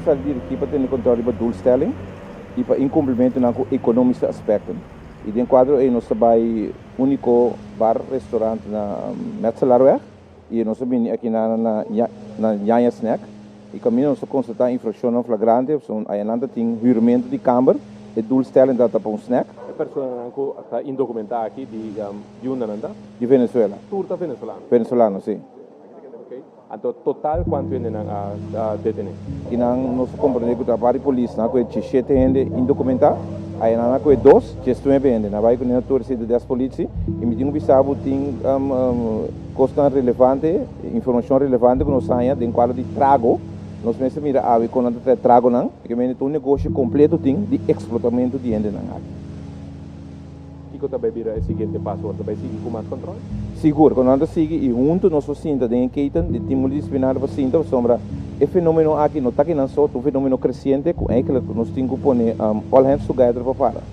salir aqui para ter controle de doelstelling e para incumprimento na economische aspecten. E dentro quadro aí nós trabalhamos único bar restaurante na Metzelarweg e nós também aqui na Janja Snack. E caminho nós constatar infração flagrante, so aí nada tem huurmento de câmara e doelstelling dat para snack. A pessoa que está indocumentada aqui de onde anda? De Venezuela. Turta venezuelano. Venezuelano, sim. Então, total quanto ele a detener? E nós compreendemos que o trabalho de polícia na coisa de 7 gente indocumentada, aí na coisa 2, que estão bem, na vai com a torcida das polícias e me tinha visto tem coisa relevante, informação relevante que nós saia de qual de trago, nós mesmo mira a quando tem trago não, que me tem um negócio completo tem de explotamento de gente não aqui. E também vira o seguinte passo, também sigue com mais controle? Seguro, quando anda sigue e junto nós sinta de enquetan de estímulo disciplinar para sinta sombra é fenômeno aqui não está que não só um fenômeno crescente com é que nós temos que pôr all hands together para parar.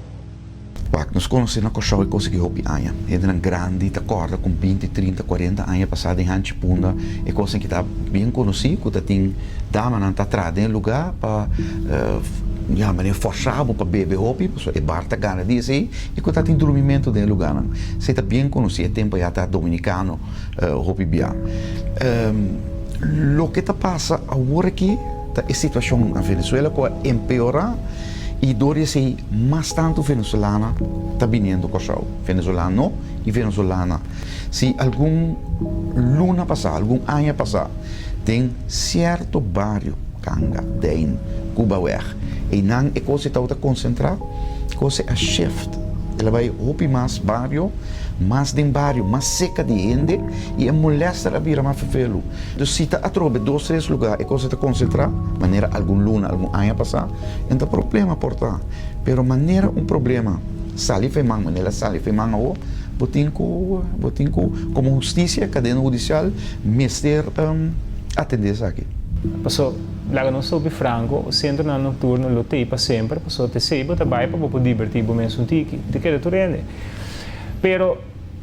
Pak, nós conhecemos que o conseguiu hopi aia. Ele era grande, tá corda com 20, 30, 40 anos passado em Hanchipunda e coisa que está bem conhecido, que tem dama não tá atrás em lugar para mas forçava para beber hopi, e barta gana disso aí, e que tem dormimento dentro do lugar. Você está bem conhecido, tempo já está dominicano, hopi bia. O que está passa agora aqui, a situação na Venezuela que empeorar e dori sei mais tanto venezuelana está vindo com o venezuelano e venezuelana. Se algum luna passar, algum ano passar, tem certo bairro Kanga, Dain, Cuba-Weg. E não é coisa que está concentrada, coisa a shift. Ela vai hopi mais barrio, mais de barrio, mais seca de gente e a molesta a vira mais fefelo. Então se está a trobe 2, 3 lugares, é coisa está concentrada, maneira algum luna, algum ano passar, então problema portar. Pero maneira problema, sali femang, maneira sali femang o, botin ko como justiça, cadeia judicial, mister atender isso aqui. Passou, lá não soube franco, o centro na noturno lutei para sempre, passou te seiba trabalho para poder divertir o mesmo tiki, de que tu rende. Pero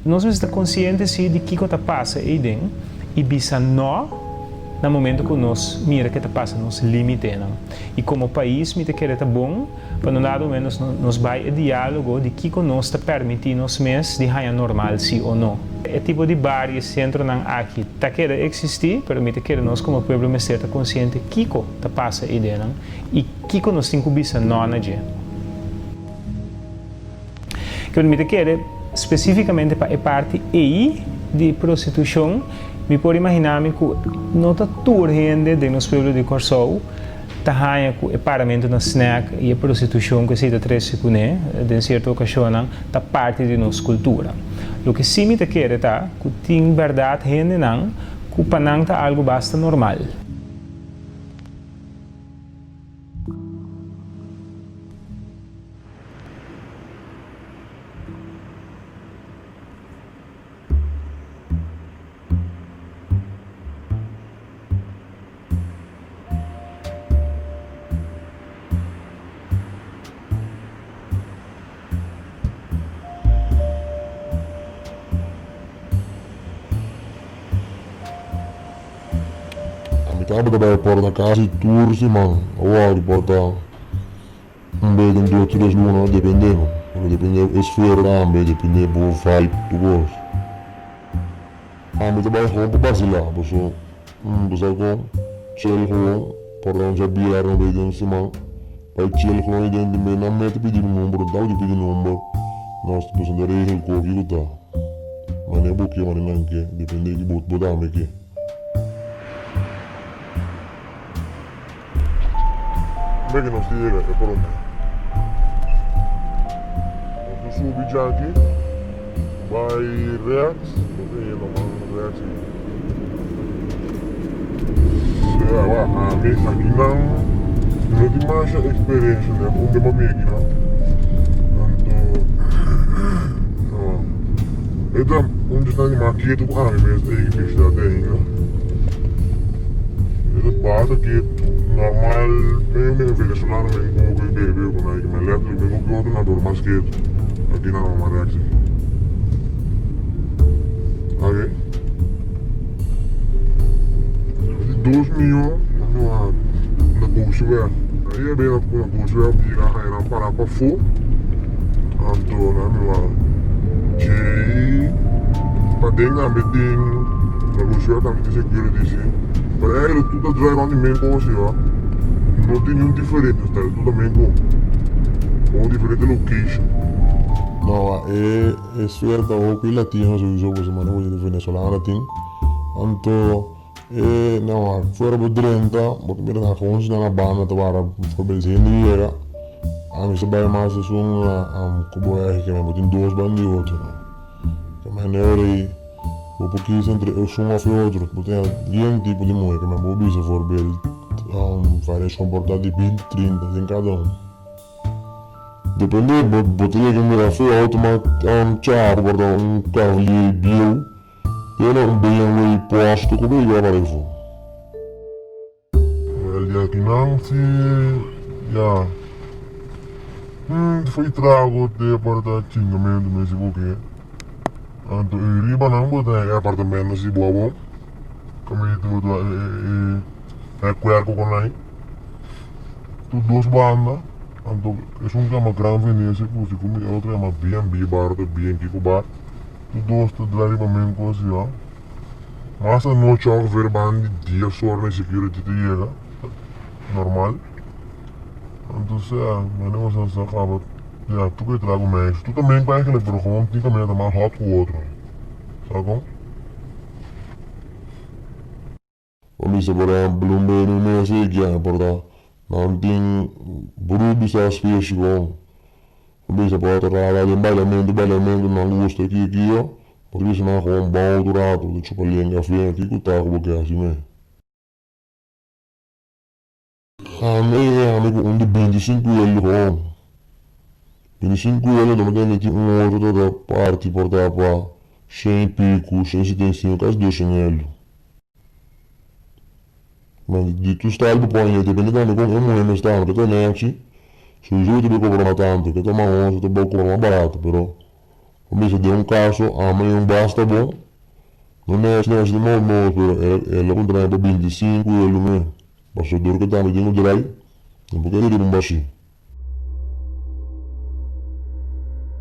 nós estamos conscientes de que está passa aí dentro e bisa nó no momento que nós mira que está passa nos limite não. E como país me te quer tá bom, para no lado menos nos vai diálogo de que nós está permitindo nós mesmos de raia normal sim ou não. É tipo de barrio centro não aqui tá quer existir, pero me te quer nós como povo me ser tá consciente que está passa aí dentro e que nós tem que bisa nó na dia. Que me te quer especificamente para a parte aí de prostituição, me pode imaginar que não está tudo gente de nos pueblos de Corsou, está com o paramento na snack e a prostituição que se está trazendo, em certa ocasião, está parte de nossa cultura. O que sim me quer é que tem verdade gente não, que o panang está algo bastante normal. Sabe que vai para na casa e tudo, sim, mano. Agora, porta. Bem, tem 2, 3 lunas, depende. Depende, esfera também, depende do fight, do gosto. Mas também vamos para Brasília, porque você com chill com, para onde a bia não vai ter cima. Para chill com e dentro de não mete pedir número, dá de pedir número. Nós estamos andando aí com o que tá. Mas nem porque mas não que, depende de botar me que. Bem que não se chega, é pronto. Nós subimos já aqui, vai Reax, Reax. Aqui não tem mais experiência, né? Como de mamãe aqui, não. Então, onde está de maquete, o homem mesmo tem que estar dentro. Ele passa aqui. Normal, mesmo venezuelano mesmo como que bebe, como é que me leva, mesmo que outro nadador mais que aqui na Marex. Ok? 2 mil na Roosevelt. Aí é bem na Roosevelt, diga aí na Parapafu. Anto na minha que para dengar meeting na Roosevelt também tem security sim. Para ele tudo drive on the main course, ó. Não tem nenhum diferente, está tudo também com diferente location. Não, é certo o que latino usa você mano de venezuelano tem. Anto não, fora do 30, mas mira na fonte na banda para por benzinho era. A mim se vai mais como é que me botem duas bandas e outro. Que maneira aí o pouquinho entre eu sou um outro, porque tem tipo de mulher que me vou bisa for bel fare comportar de 20, 30 em cada um. Depende, botaria que me foi automático char para carro de bio. Eu não bem posto como eu agora vou. Ele aqui não se já foi trago de apartamento nesse buquê. Anto riba não botar apartamento nesse bobo. Como tudo é quarto com aí. Tu duas bandas. Anto é uma grande Veneza, como outra é uma B&B bar, B&B com bar. Tu duas tu drive mesmo com assim, ó. Mas a noite ao ver band dia só na security te chega. Normal. Então, mas não você só acaba. Já, tu que trago mais. Tu também vai aquele programa, tem também mais hot com o outro. Sabe como? Om se bara Bloomberg nu sig gärna på det. Någonting beror så spes igång. Om se bara rara de bailamento não gosta aqui ó. Por isso não com um bom durado, de chupa linha frente aqui que tá com o assim mesmo. Amigo, onde 25 ele com 25 ele não tem que outro da parte por dar para 100 pico, 175, caso 200 mas de tu está do ponho, depende da como é muito está, porque tu nem aqui. Se o juiz te cobra tanto, que toma 11, tu pode cobrar mais barato, pero como se deu caso, a mãe basta bom. Não é assim, de mal, pero ele contrai para 25 ele mesmo. Passou duro que está me dando dry, não porque ele não baixo.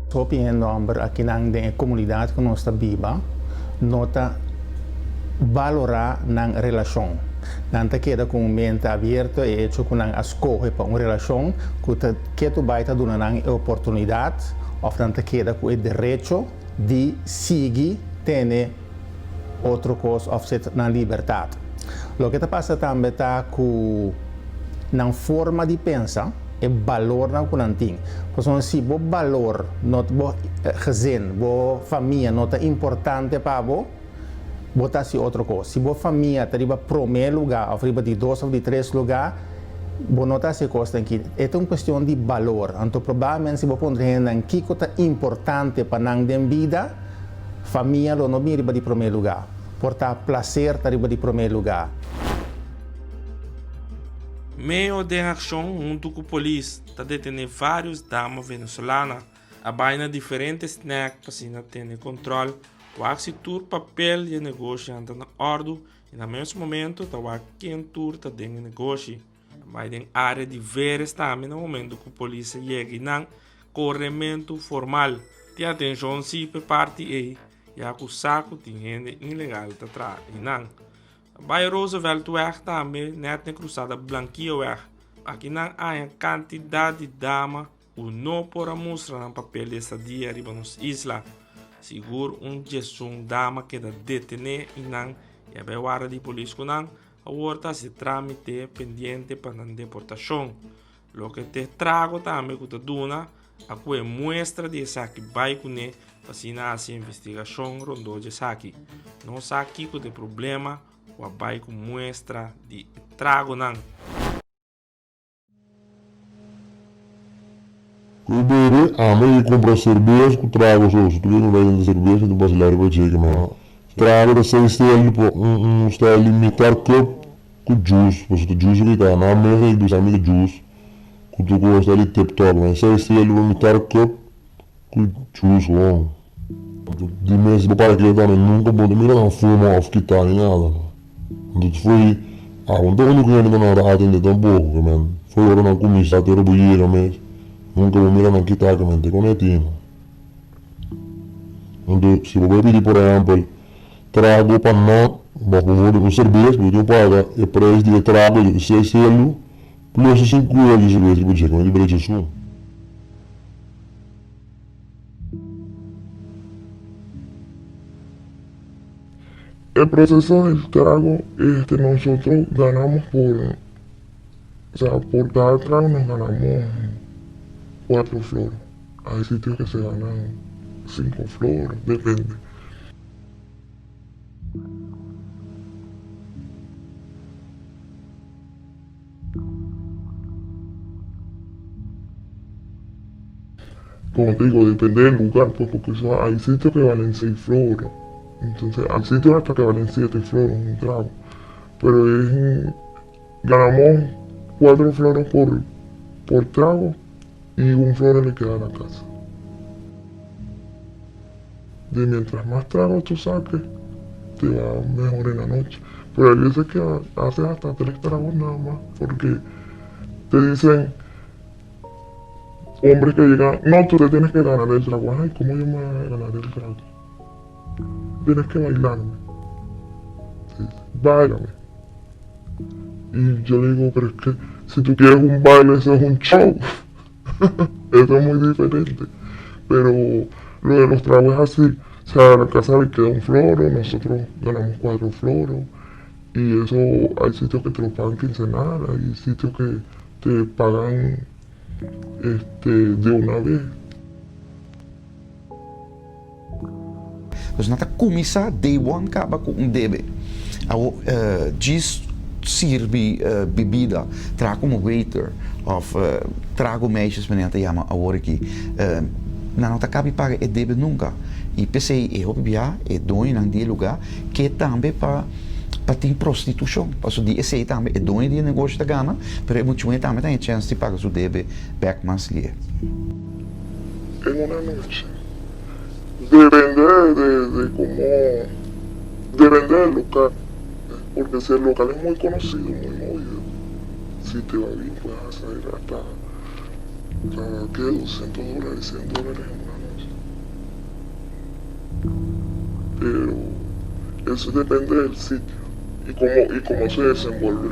Estou opiniando aqui na comunidade que nós estamos viva, nota valorar na relação. Não queda com mente aberta e hecho com a escolha para uma relação que tu vai te dar uma oportunidade ou não queda com o direito de seguir ter outra coisa ou ser na liberdade. O que passa também está com na forma de pensar e valor não com nanting. Porque se o valor não é gezin, a família não é importante para você, botar se outra coisa. Se a família está em primeiro lugar, ou de 2 ou de 3 lugares, vou notar se costa aqui. É uma questão de valor. Então, provavelmente, se você pôr em que coisa importante para não ter vida, a família não vem de primeiro lugar. Portanto, prazer está de primeiro lugar. Meio de ação junto com a polícia está detendo vários damas venezuelanas. A baina diferentes snacks para se ter controle. O axitur papel e negócio anda na ordem e no mesmo momento o quentur está dentro do negócio. Mas em área de veres também no momento que a polícia chega e não corremento formal. Tem atenção se por parte aí e a o saco de renda ilegal está atrás e não. Vai Roosevelt weg também net na cruzada Blanquia weg. Aqui não há uma quantidade de dama o não por mostrar no papel dessa dia arriba nos islas. Seguro gesung dama que da detener e não e a beira de polícia não a horta se tramite pendiente para a deportação. Lo que te trago também que te duna a que muestra de essa que vai com ne para se nascer investigação rondo de saki. Não saki que tem problema o a vai com muestra de trago não. Cuidado, a mãe compra cerveja com trago só. Se tu não vai vender cerveja, tu pode ir lá e vai chegar, mano. Trago da 6 estrelas, está limitar cup com juice. Porque tu juice que está na mesa e dos amigos juice. Que tu gosta ali tip top, mas 6 estrelas limitar cup com juice, bom. De mês para que eu também nunca vou mirar na fuma ou quitar nem nada. Então tu foi Aonde quando que não na atende tampoco, que man. Foi hora na comissão ter buia, mas nunca vou mirar na quitar que man te conectino. Então, se você pedir, por exemplo, trago para não, mas por um serviço, você paga o preço de trago de 6 euros, plus 5 euros de serviço, por exemplo, de preço só. El proceso del trago, nosotros ganamos o sea, por cada trago nos ganamos 4 flores. Hay sitios que se ganan 5 flores, depende. Como te digo, depende del lugar, pues porque hay sitios que valen 6 flores. Entonces, hay sitios hasta que valen 7 flores un trago. Pero ganamos 4 flores por trago y 1 flor le queda a la casa. De mientras más tragos tú saques, te va mejor en la noche. Pero hay veces que haces hasta 3 tragos nada más, porque te dicen, hombres que llegan, no, tú te tienes que ganar el trago. Ay, ¿cómo yo me voy a ganar el trago? Tienes que bailarme. Sí, báilame. Y yo le digo, pero es que si tú quieres un baile, eso es un show. Eso es muy diferente. Pero lo de los tragos es así. O sea, a la casa le queda 1 floro, nosotros ganamos 4 floros. Y eso hay sitios que te lo pagan quincenal, hay sitios que te pagan de una vez. Dus na ta comissa day one acaba com debe. Ao diz sirvi bebida, trago como waiter of trago meisjes meneer te chama agora aqui. Na nota cabe paga e debe nunca. E pensei e obvia e doi nang di lugar que também para ter prostituição. Passo di esse também e doi di negócio da gana, pero muito também tem chance de pagar o debe back monthly. En una noche. Depende de cómo. Depende del local. Porque si el local es muy conocido, muy movido, si te va bien puedes hacer hasta ¿qué? $200, $100 en una noche. Pero eso depende del sitio y cómo se desenvuelve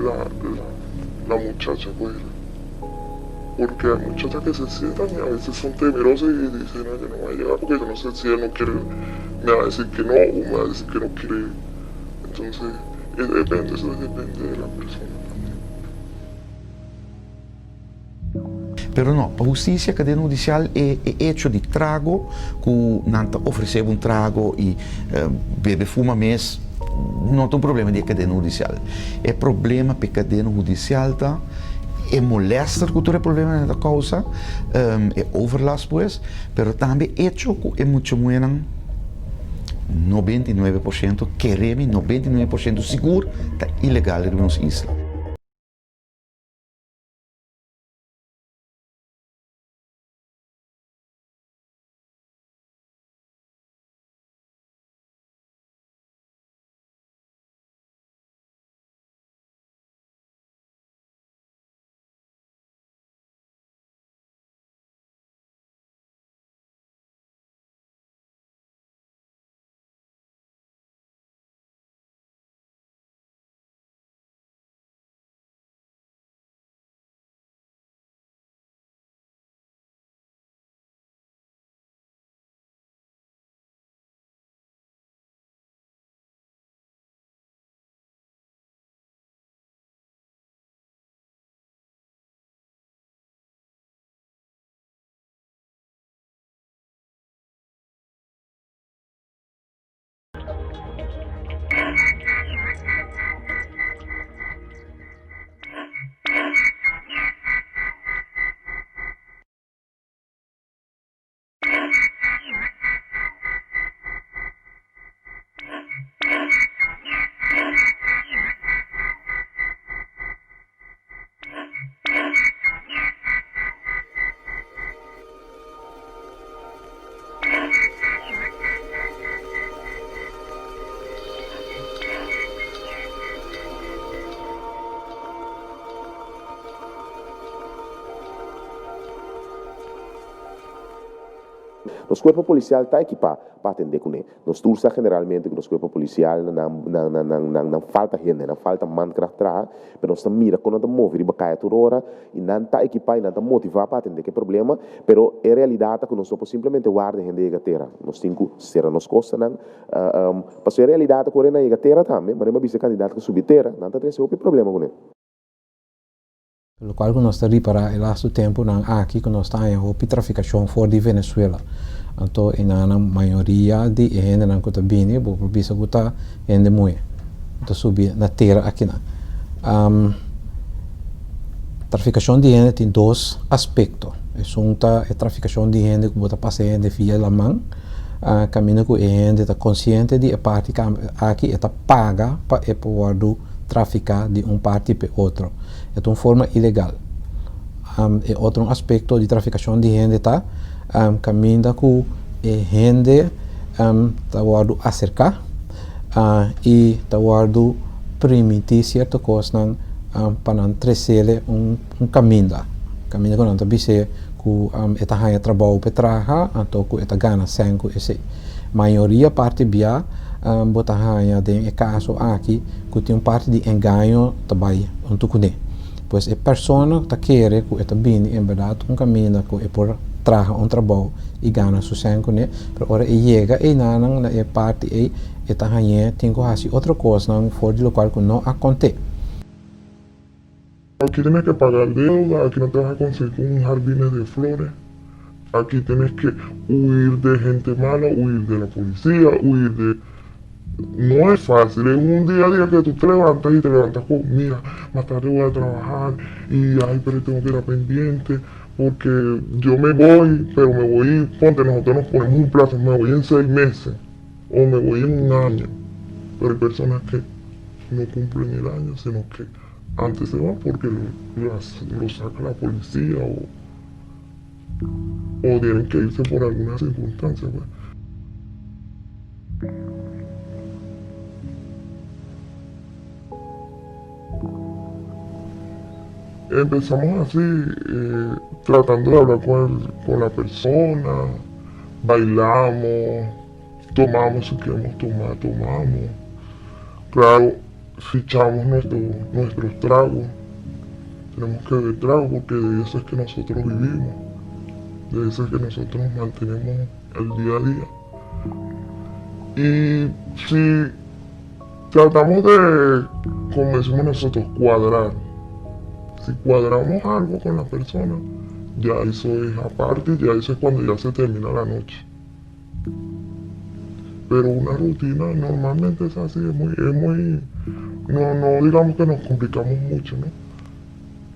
la muchacha, pues. Porque hay muchachas que se sientan y a veces son temerosas y dicen que no va a llegar porque yo no sé si ella no quiere, me va a decir que no o me va a decir que no quiere. Entonces, depende, eso depende de la persona también. Pero não, a justiça, a cadeia judicial é hecho de trago, que não oferece um trago e bebe fuma mês, não tem problema de cadeia judicial. É problema para a cadeia judicial, tá? É molesta que tem problema na causa, é overlast, pues, pero também é hecho que é muito bueno. 99% queremos, 99% seguro, está ilegal em nossa isla. Los cuerpos policiales están equipados para atender con él. Nos tursa generalmente que los cuerpos policiales no falta gente, no falta mankraft atrás, pero nos mira quando nos move de bacaia toda hora e não está equipado e não está motivado para atender que problema, pero é realidade que nós só simplesmente guarda gente de gatera. Nós temos que ser nos costas, não. Mas é realidade que na gatera também, mas não é candidato que subir terra, não está tendo outro problema com ele. O qual que nós está reparar é lá do tempo aqui que nós está em roupa traficação fora de Venezuela. Então, na maioria de gente não está bem, por bisa está gente muito. Então, subir na terra aqui na. Traficação de gente tem dois aspectos. É traficação de gente que bota paciente via la mão, caminho com gente está consciente de a parte que aqui está paga para poder traficar de parte para outro. É uma forma ilegal. E outro aspecto de traficação de gente está caminho com gente está guardo acercar e está guardo permitir certa coisa para não trazer caminho que não está bem que está ganhando trabalho para trabalhar, então que está ganhando sangue esse maioria parte bia bota ganha de caso aqui que tem parte de engano também untuk pois é pessoa que quer que está bem em verdade caminho que é por trabalhar trabalho e ganha seu sangue né, pero ora chega e na parte e está ganhando tem que fazer outra coisa não fora do local que não acontece. Aquí tienes que pagar deuda, aquí no te vas a conseguir un jardín de flores, aquí tienes que huir de gente mala, huir de la policía, huir de... No es fácil, es un día a día que tú te levantas con, mira, más tarde voy a trabajar y ay, pero tengo que ir a pendiente, porque yo me voy, pero me voy, ponte, nosotros nos ponemos un plazo, me voy en 6 meses o me voy en 1 año, pero hay personas que no cumplen el año, sino que antes se van porque lo saca la policía o tienen que irse por alguna circunstancia. Pues. Empezamos así, tratando de hablar con la persona, bailamos, tomamos si queremos tomar, tomamos. Claro, fichamos nuestros tragos, tenemos que beber tragos porque de eso es que nosotros vivimos, de eso es que nosotros mantenemos el día a día. Y si tratamos de, como decimos nosotros, cuadrar, si cuadramos algo con la persona, ya eso es aparte, ya eso es cuando ya se termina la noche. Pero una rutina normalmente es así, no digamos que nos complicamos mucho, ¿no?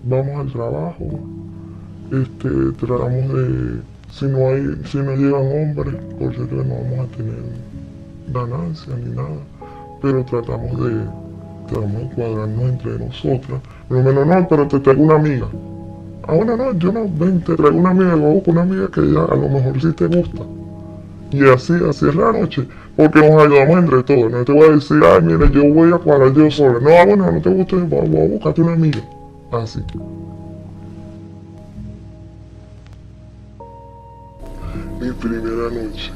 Vamos al trabajo, tratamos de, si no llegan hombres, por cierto que no vamos a tener ganancia ni nada, pero tratamos de cuadrarnos entre nosotras. Por lo menos no, pero te traigo una amiga. Ah, bueno, no, yo no, ven, te traigo una amiga, luego con una amiga que ya a lo mejor sí te gusta. Y así es la noche, porque nos ayudamos entre todos. No te voy a decir, ay, mira, yo voy a cuadrar yo sola. No, bueno, no te gusta, voy a buscarte una amiga. Así. Mi primera noche.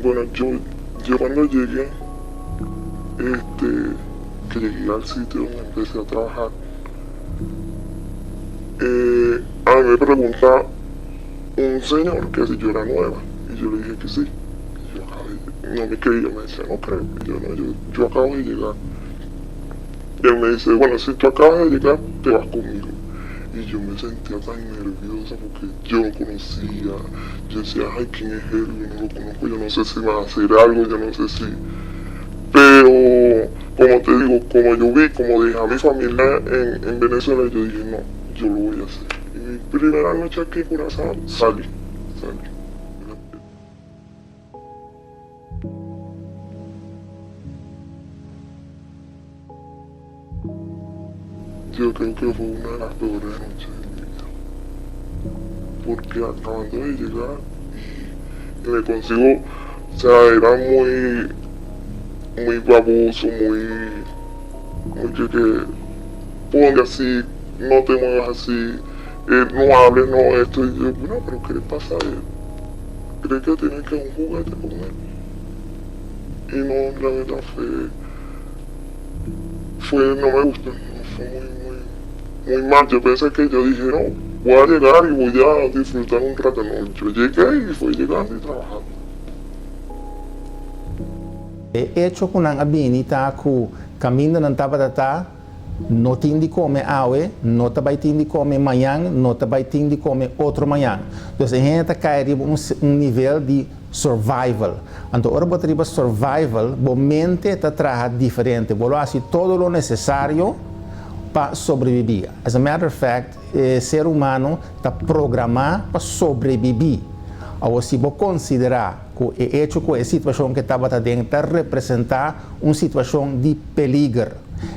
Bueno, yo cuando llegué, que llegué al sitio donde empecé a trabajar, a mí me pregunta un señor que si yo era nueva. Y yo le dije que sí. No me creía, me decía, no creo. Y yo acabo de llegar. Y él me dice, bueno, si tú acabas de llegar, te vas conmigo. Y yo me sentía tan nerviosa porque yo lo conocía. Yo decía, ay, ¿quién es él? Yo no lo conozco, yo no sé si me va a hacer algo, yo no sé si... Pero, como te digo, como yo vi, como dije a mi familia en Venezuela, yo dije, no, yo lo voy a hacer. Y mi primera noche aquí en Curazao, salí. Yo creo que fue una de las peores noches de mi vida. Porque acabando de llegar y me consigo, o sea, era muy baboso, muy que ponga así, no te muevas así, no hables, no esto. Y yo, bueno, pero ¿qué le pasa a él? cree que tiene que un juguete con él. Y no, la verdad no me gustó, fue muy mal. Yo pensé que yo dije, no, voy a llegar y voy a disfrutar un rato. No, yo llegué y fui llegando y trabajando. He hecho con una habilidad que camina en tabatata, no tiene come awe, no te vai tiene come mañana, no te vai tiene come otro mañana. Entonces, a gente cae un nivel de survival. Então, ahora você tem survival, a mente está trabalha diferente. Você faz todo o necessário para sobreviver. As a matter of fact, o ser humano está programado para sobreviver. Ou se você considerar que o hecho que a situação que estava dentro representa uma situação de peligro,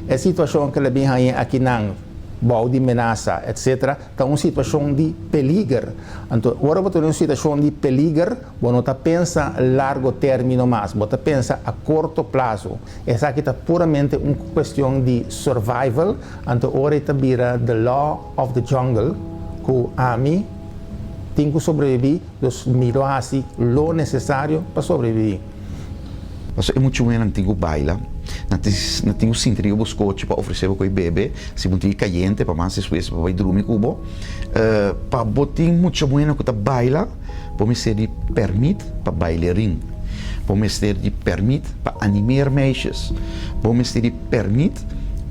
a situação que ele vem aqui não, bom de ameaça, etc., está uma situação de peligro. Então, agora você tem uma situação de peligro, você não está pensando a largo término mais, você está pensando a curto prazo. Essa aqui está puramente uma questão de survival. Então, agora está vira the law of the jungle, que a mim tem que sobreviver, então miro assim o necessário para sobreviver. Mas é muito bom não tenho baila, não tenho cintura buscote para oferecer para o bebê, se muito caliente para mais esforço para dormir cubo, para botar muito bom que tá baila, para me ser de permite para bailarim, para me ser de permite para animar meixes, para me ser de permite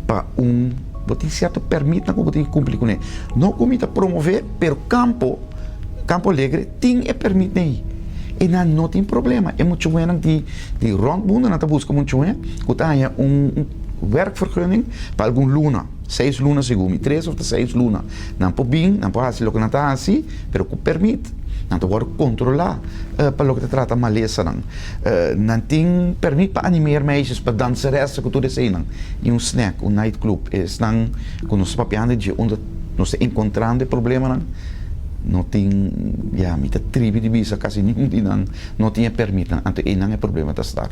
para botar certo permite não botar cumprir com ele, não comita promover, pero Campo Alegre tem e permite aí. E não tem problema. É muito bom de rondbonden, não busca muito bom. Que tenha werkvergunning para algum luna. 6 lunas segundo, 3 ou 6 lunas. Não pode bem, não pode fazer o que não está assim, mas que permite. Não pode controlar para o que trata maleza. Não tem permite para animar meisjes, para dançar essa que tudo isso. E snack, nightclub, estão com os papéis de onde nós encontrando problema. Não tem, muita tribo de visa, quase nenhum não tinha permitido, então não é problema de estar.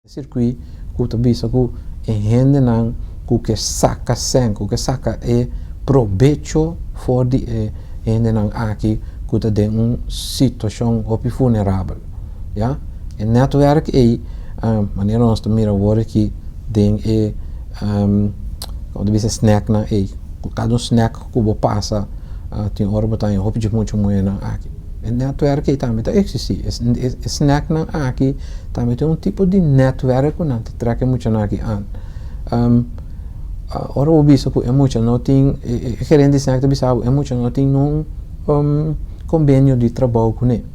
Circuito que tu visa que gente não que saca sangue, que saca provecho for de gente não aqui que tu tem uma situação vulnerável. Ja, en netwerk wanneer ons te meer worden que tem quando você snack na cada snack que você passa tem hora botar em roupa de muito moeda aqui. En netwerk também tá existe. Snack na aqui também tem tipo de netwerk que não te treca muito na aqui an. Ora o bicho que é muito não tem gerente snack também sabe é muito não tem convênio de trabalho com ele.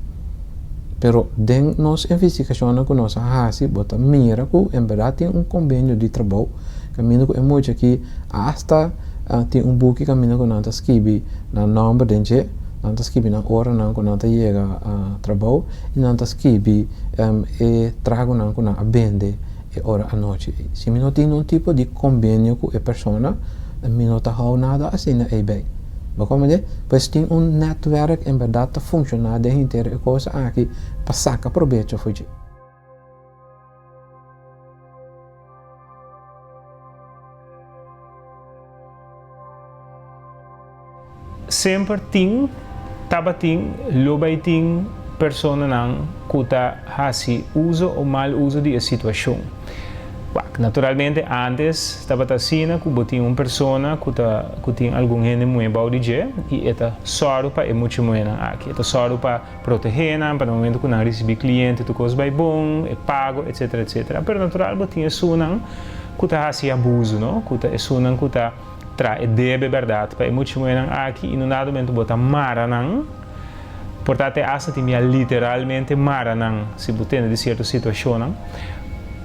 Pero den nos investigações que nós fazemos, bota mira que em verdade tem convênio de trabalho, caminho que é muito aqui, hasta tem book caminho que nós escreve na nome de gente, nós escreve na hora não que nós chega a trabalho e nós escreve trago não que nós vende hora à noite. Se não tem um tipo de convênio com a pessoa, não está nada assim na eBay. Bagaimana? Pois tem netwerk em verdade funciona de inteira coisa aqui para sacar proveito fuji. Sempre tem, lobai tem persona não kuta hasi uso ou mal uso de situação. Naturalmente, antes estava assim, que tinha uma pessoa que tinha algum gente muito bom de dia e era só para é muito muito aqui. Era só para proteger, para no momento que não receber cliente, tu coisa vai bom, é pago, etc, etc. Mas natural, tinha sunan que tá assim abuso, não? Que tá sunan que tá trai debe verdade, para é muito muito aqui e no nada momento bota mara não. Portanto, essa tinha literalmente mara não, se botar de certa situação não.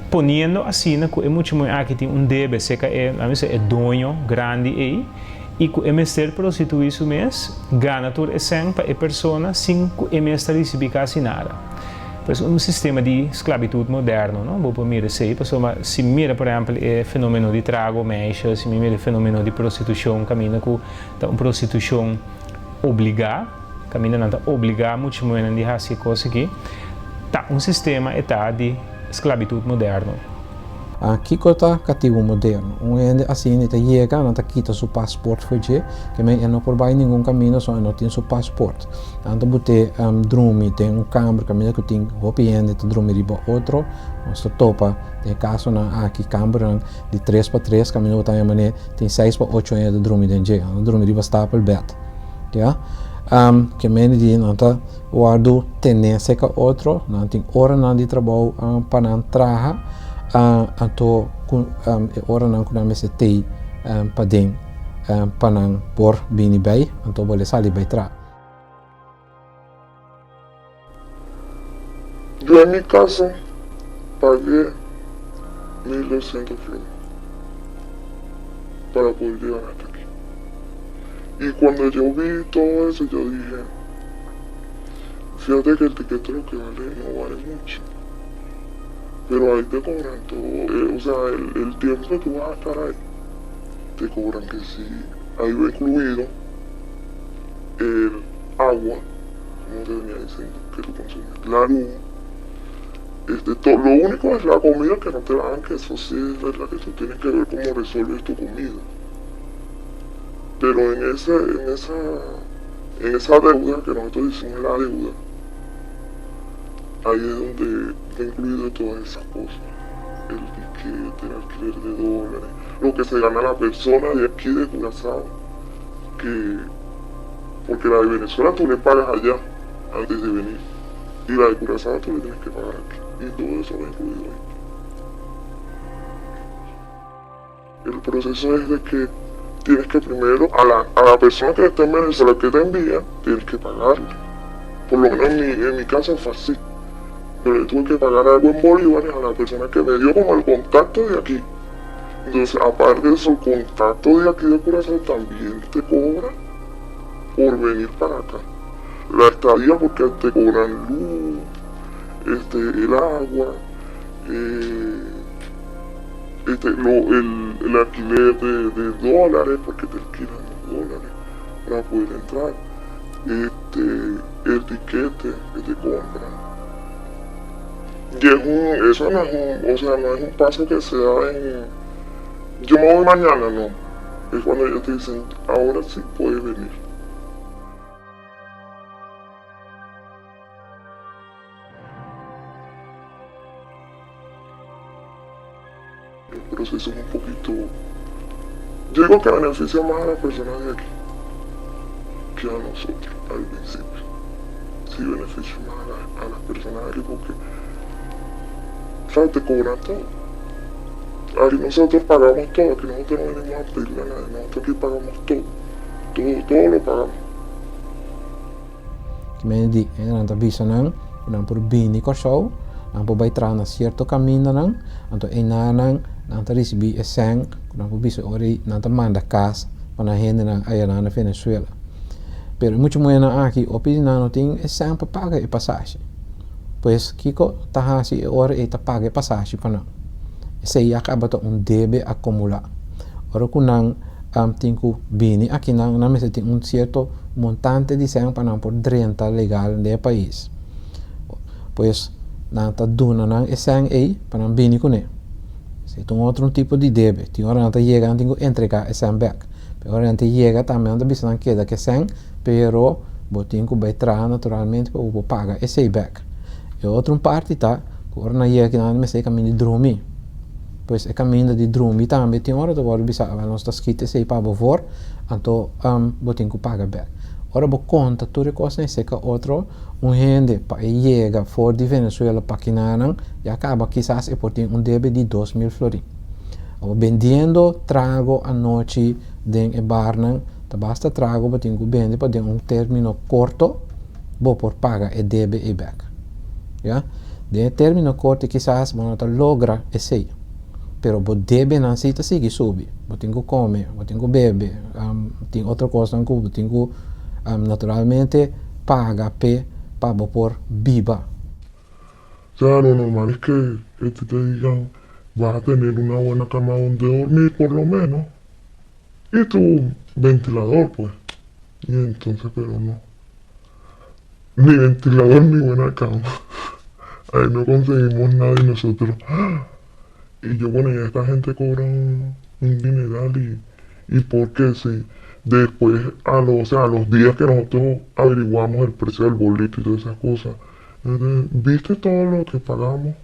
Poniendo assim que é muito muito aqui tem debe se que é dono grande e que é mestre prostituir isso mesmo gana tur esen para a pessoa sem que é mestre receber quase nada. Pois sistema de esclavitud moderno, não? Vou mira sei, pessoa se mira por exemplo o fenômeno de trago mexe, se mira o fenômeno de prostituição, caminha com prostituição obrigar, caminha não obrigar muito muito de fazer coisa aqui, tá sistema de esclavitud moderno. Aquí kota kativo moderno. Un gente assim te llega, não te quita su passport foi je, que me não por vai nenhum caminho só não tem su passport. Tanto bote drumi tem câmara caminho que tem hopi ende te drumi riba outro, nós topa de caso na aqui câmara de 3x3 caminho botar mané tem 6x8 ende drumi dentro, drumi riba stapel bed. Ja? Que me di não tá guardo tenência que outro, não tem hora não de trabalho para não trabalhar. Anto ora nang kuna mese tei padeng panang por bini bay anto boleh sali bay tra. Yo en mi caso pagué 1.200 flores para poder llegar hasta aquí. Y cuando yo vi todo eso, yo dije, fíjate que el tiquete lo que vale no vale mucho. Pero ahí te cobran todo, o sea, el tiempo que tú vas a estar ahí, te cobran que sí, ahí va incluido el agua, como te venía diciendo, que tú consumes, la luz, lo único es la comida que no te la dan, que eso sí es verdad que tú tienes que ver cómo resuelves tu comida. Pero en esa deuda, que nosotros decimos la deuda, ahí es donde está incluido todas esas cosas, el tiquete, el alquiler de dólares, lo que se gana la persona de aquí de Curazao, porque la de Venezuela tú le pagas allá antes de venir, y la de Curazao tú le tienes que pagar aquí, y todo eso va incluido ahí. El proceso es de que tienes que primero, a la persona que está en Venezuela que te envía, tienes que pagarle, por lo menos en mi caso fue así. Pero le tuve que pagar algo en bolívares a la persona que me dio como el contacto de aquí. Entonces, aparte de eso, el contacto de aquí de Curazao también te cobra por venir para acá. La estadía porque te cobran luz, el agua, el alquiler de dólares, porque te alquilan los dólares para poder entrar, el tiquete que te compran. Y eso no es un paso que se da yo me voy mañana, no. Es cuando ellos te dicen, ahora sí puedes venir. El proceso es un poquito, yo digo que beneficia más a las personas de aquí que a nosotros al principio. Sí beneficia más a las personas de aquí porque te cobran todo. Aquí nosotros pagamos todo, aquí nosotros no venimos a pedirle a nadie, nosotros aquí pagamos todo lo pagamos. Me di, nanti bisa nang por bini korsau, nang po bay trana cierto camino nang, anto enanang nanti risibi eseng, nang po bisa ori nanti manda kas, panahende nang ayana na Venezuela. Pero mucho buena aquí, opi nano ting eseng pa paga e passagem. Pues kiko tahasi ora e ta paga passagem para não. Esse aí acaba to debe acumular. Ora kunang tinku bini aqui na mesa tem certo montante de sang para por renta legal do país. Pues na ta duna nang esang aí para bini kune. Se tem outro tipo de debe, tem hora na ta llega tingo entregar esang back. Pero hora na ta llega também na bisa nan queda que sang, pero botinho vai tra naturalmente para o paga esse back. E outra parte tá, agora na ia que não me sei caminho de dormir. Pois é caminho de dormir também tem hora do agora bisa nós tá escrito sei para favor, então botinho que paga back. Ora bo conta tudo coisa nem seca outro gente para chega fora de Venezuela para que não e acaba quizás por ter débito de 2.000 florins. Ou vendendo trago à noite em bar não, tá basta trago botinho que vende para término curto, bo por paga e débito e back. Ya, de término corto quizás bueno logra esse, pero bo debe não se sigue subir, bo tenho come, bo tenho bebe, tem outra coisa que bo tenho naturalmente paga para por viva. Ya lo normal es que te digan vas a tener una buena cama donde dormir por lo menos y tu ventilador pues, y entonces pero no, ni ventilador ni buena cama. Ahí no conseguimos nada y nosotros, Y yo, bueno, y esta gente cobra un dineral y ¿por qué si después a los días que nosotros averiguamos el precio del boleto y todas esas cosas, ¿viste todo lo que pagamos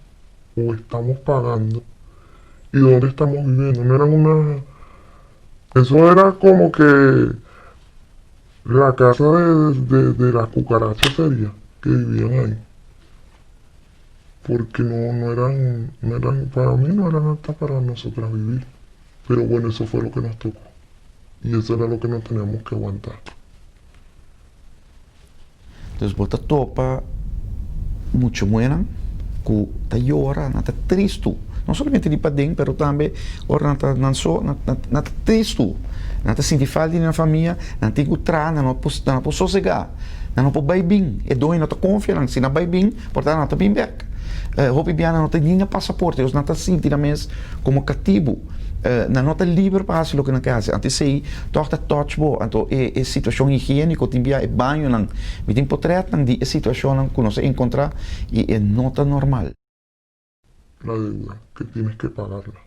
o estamos pagando? ¿Y dónde estamos viviendo? No eran una... Eso era como que la casa de las cucarachas sería que vivían ahí. Porque no eran, para mí no eran aptas para nosotras vivir. Pero bueno, eso fue lo que nos tocó. Y eso era lo que nos teníamos que aguantar. Entonces, bota topa mucho mueran, que ta llora, nata triste. Não somente de padem, pero também ora nata triste. Nata sente falta na família, não tem que tra, não pode sossegar, não pode vai bem. E doi nata confiança, se não vai bem, portanto nata bem back. Hopi biana nata linha passaporte, os nata sente na mês como cativo. Na nota livre para fazer o que na casa. Antes sei, torta touchbo, então é situação higiênica, timbia é banho não, me tem portrait não de situação que nós encontra e é nota normal. La deuda, que tienes que pagarla.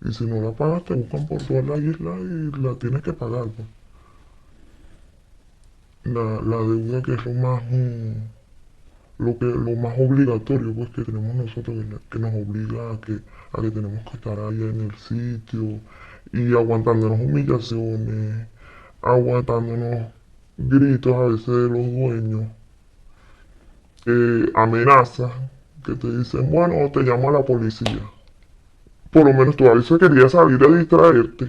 Y si no la pagas, te buscan por toda la isla y la tienes que pagar. Pues. La deuda que es lo más obligatorio pues, que tenemos nosotros, que nos obliga a que tenemos que estar ahí en el sitio y aguantándonos humillaciones, aguantándonos gritos a veces de los dueños, amenazas que te dicen, bueno, te llamo a la policía. Por lo menos tú a veces querías salir a distraerte.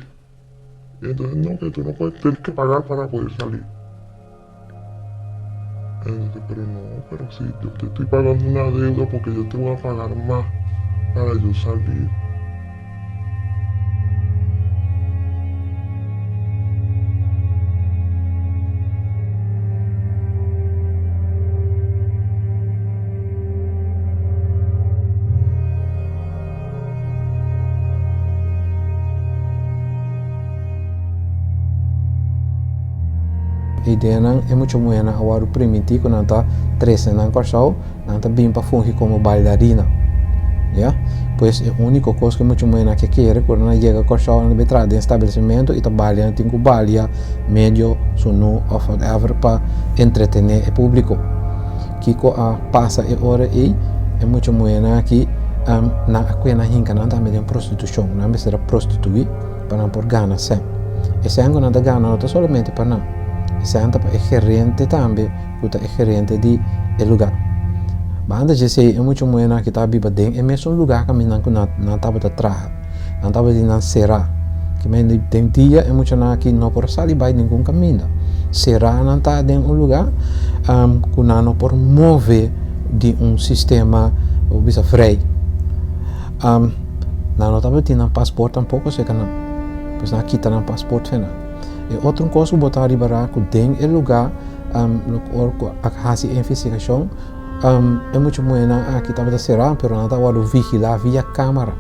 Y entonces no, que tú no puedes, tienes que pagar para poder salir. Entonces, pero sí, yo te estoy pagando una deuda porque yo te voy a pagar más para yo salir. Ideia não é muito buena agora permitir que não tá 13 não corção não tá bem para fungir como bailarina, yeah? Pois é a única coisa que é muito buena que quer quando não chega corção não betra de estabelecimento e tá bailando tem que bailar meio sono ou whatever para entretener o público que a passa a hora aí é muito buena que na aquela hinca não tá meio prostituição não é ser prostituir para não por ganhar sempre e se não tá ganhando não tá somente para não se anda para gerente também, que é gerente de lugar. Banda de sei é muito buena que tá biba dentro, é mesmo lugar que não tava de trás, não tava de não será, que men tem dia é muito na que não por sair vai nenhum caminho. Será não tá dentro um lugar, que não por mover de sistema o bisa frei. Não tava de não passaporte tampouco se que não, pois na quita não passaporte fena. E outra coisa que botar liberar que tem é lugar a fazer investigação é muito buena aqui estava a ser pero não estava a vigilar via câmera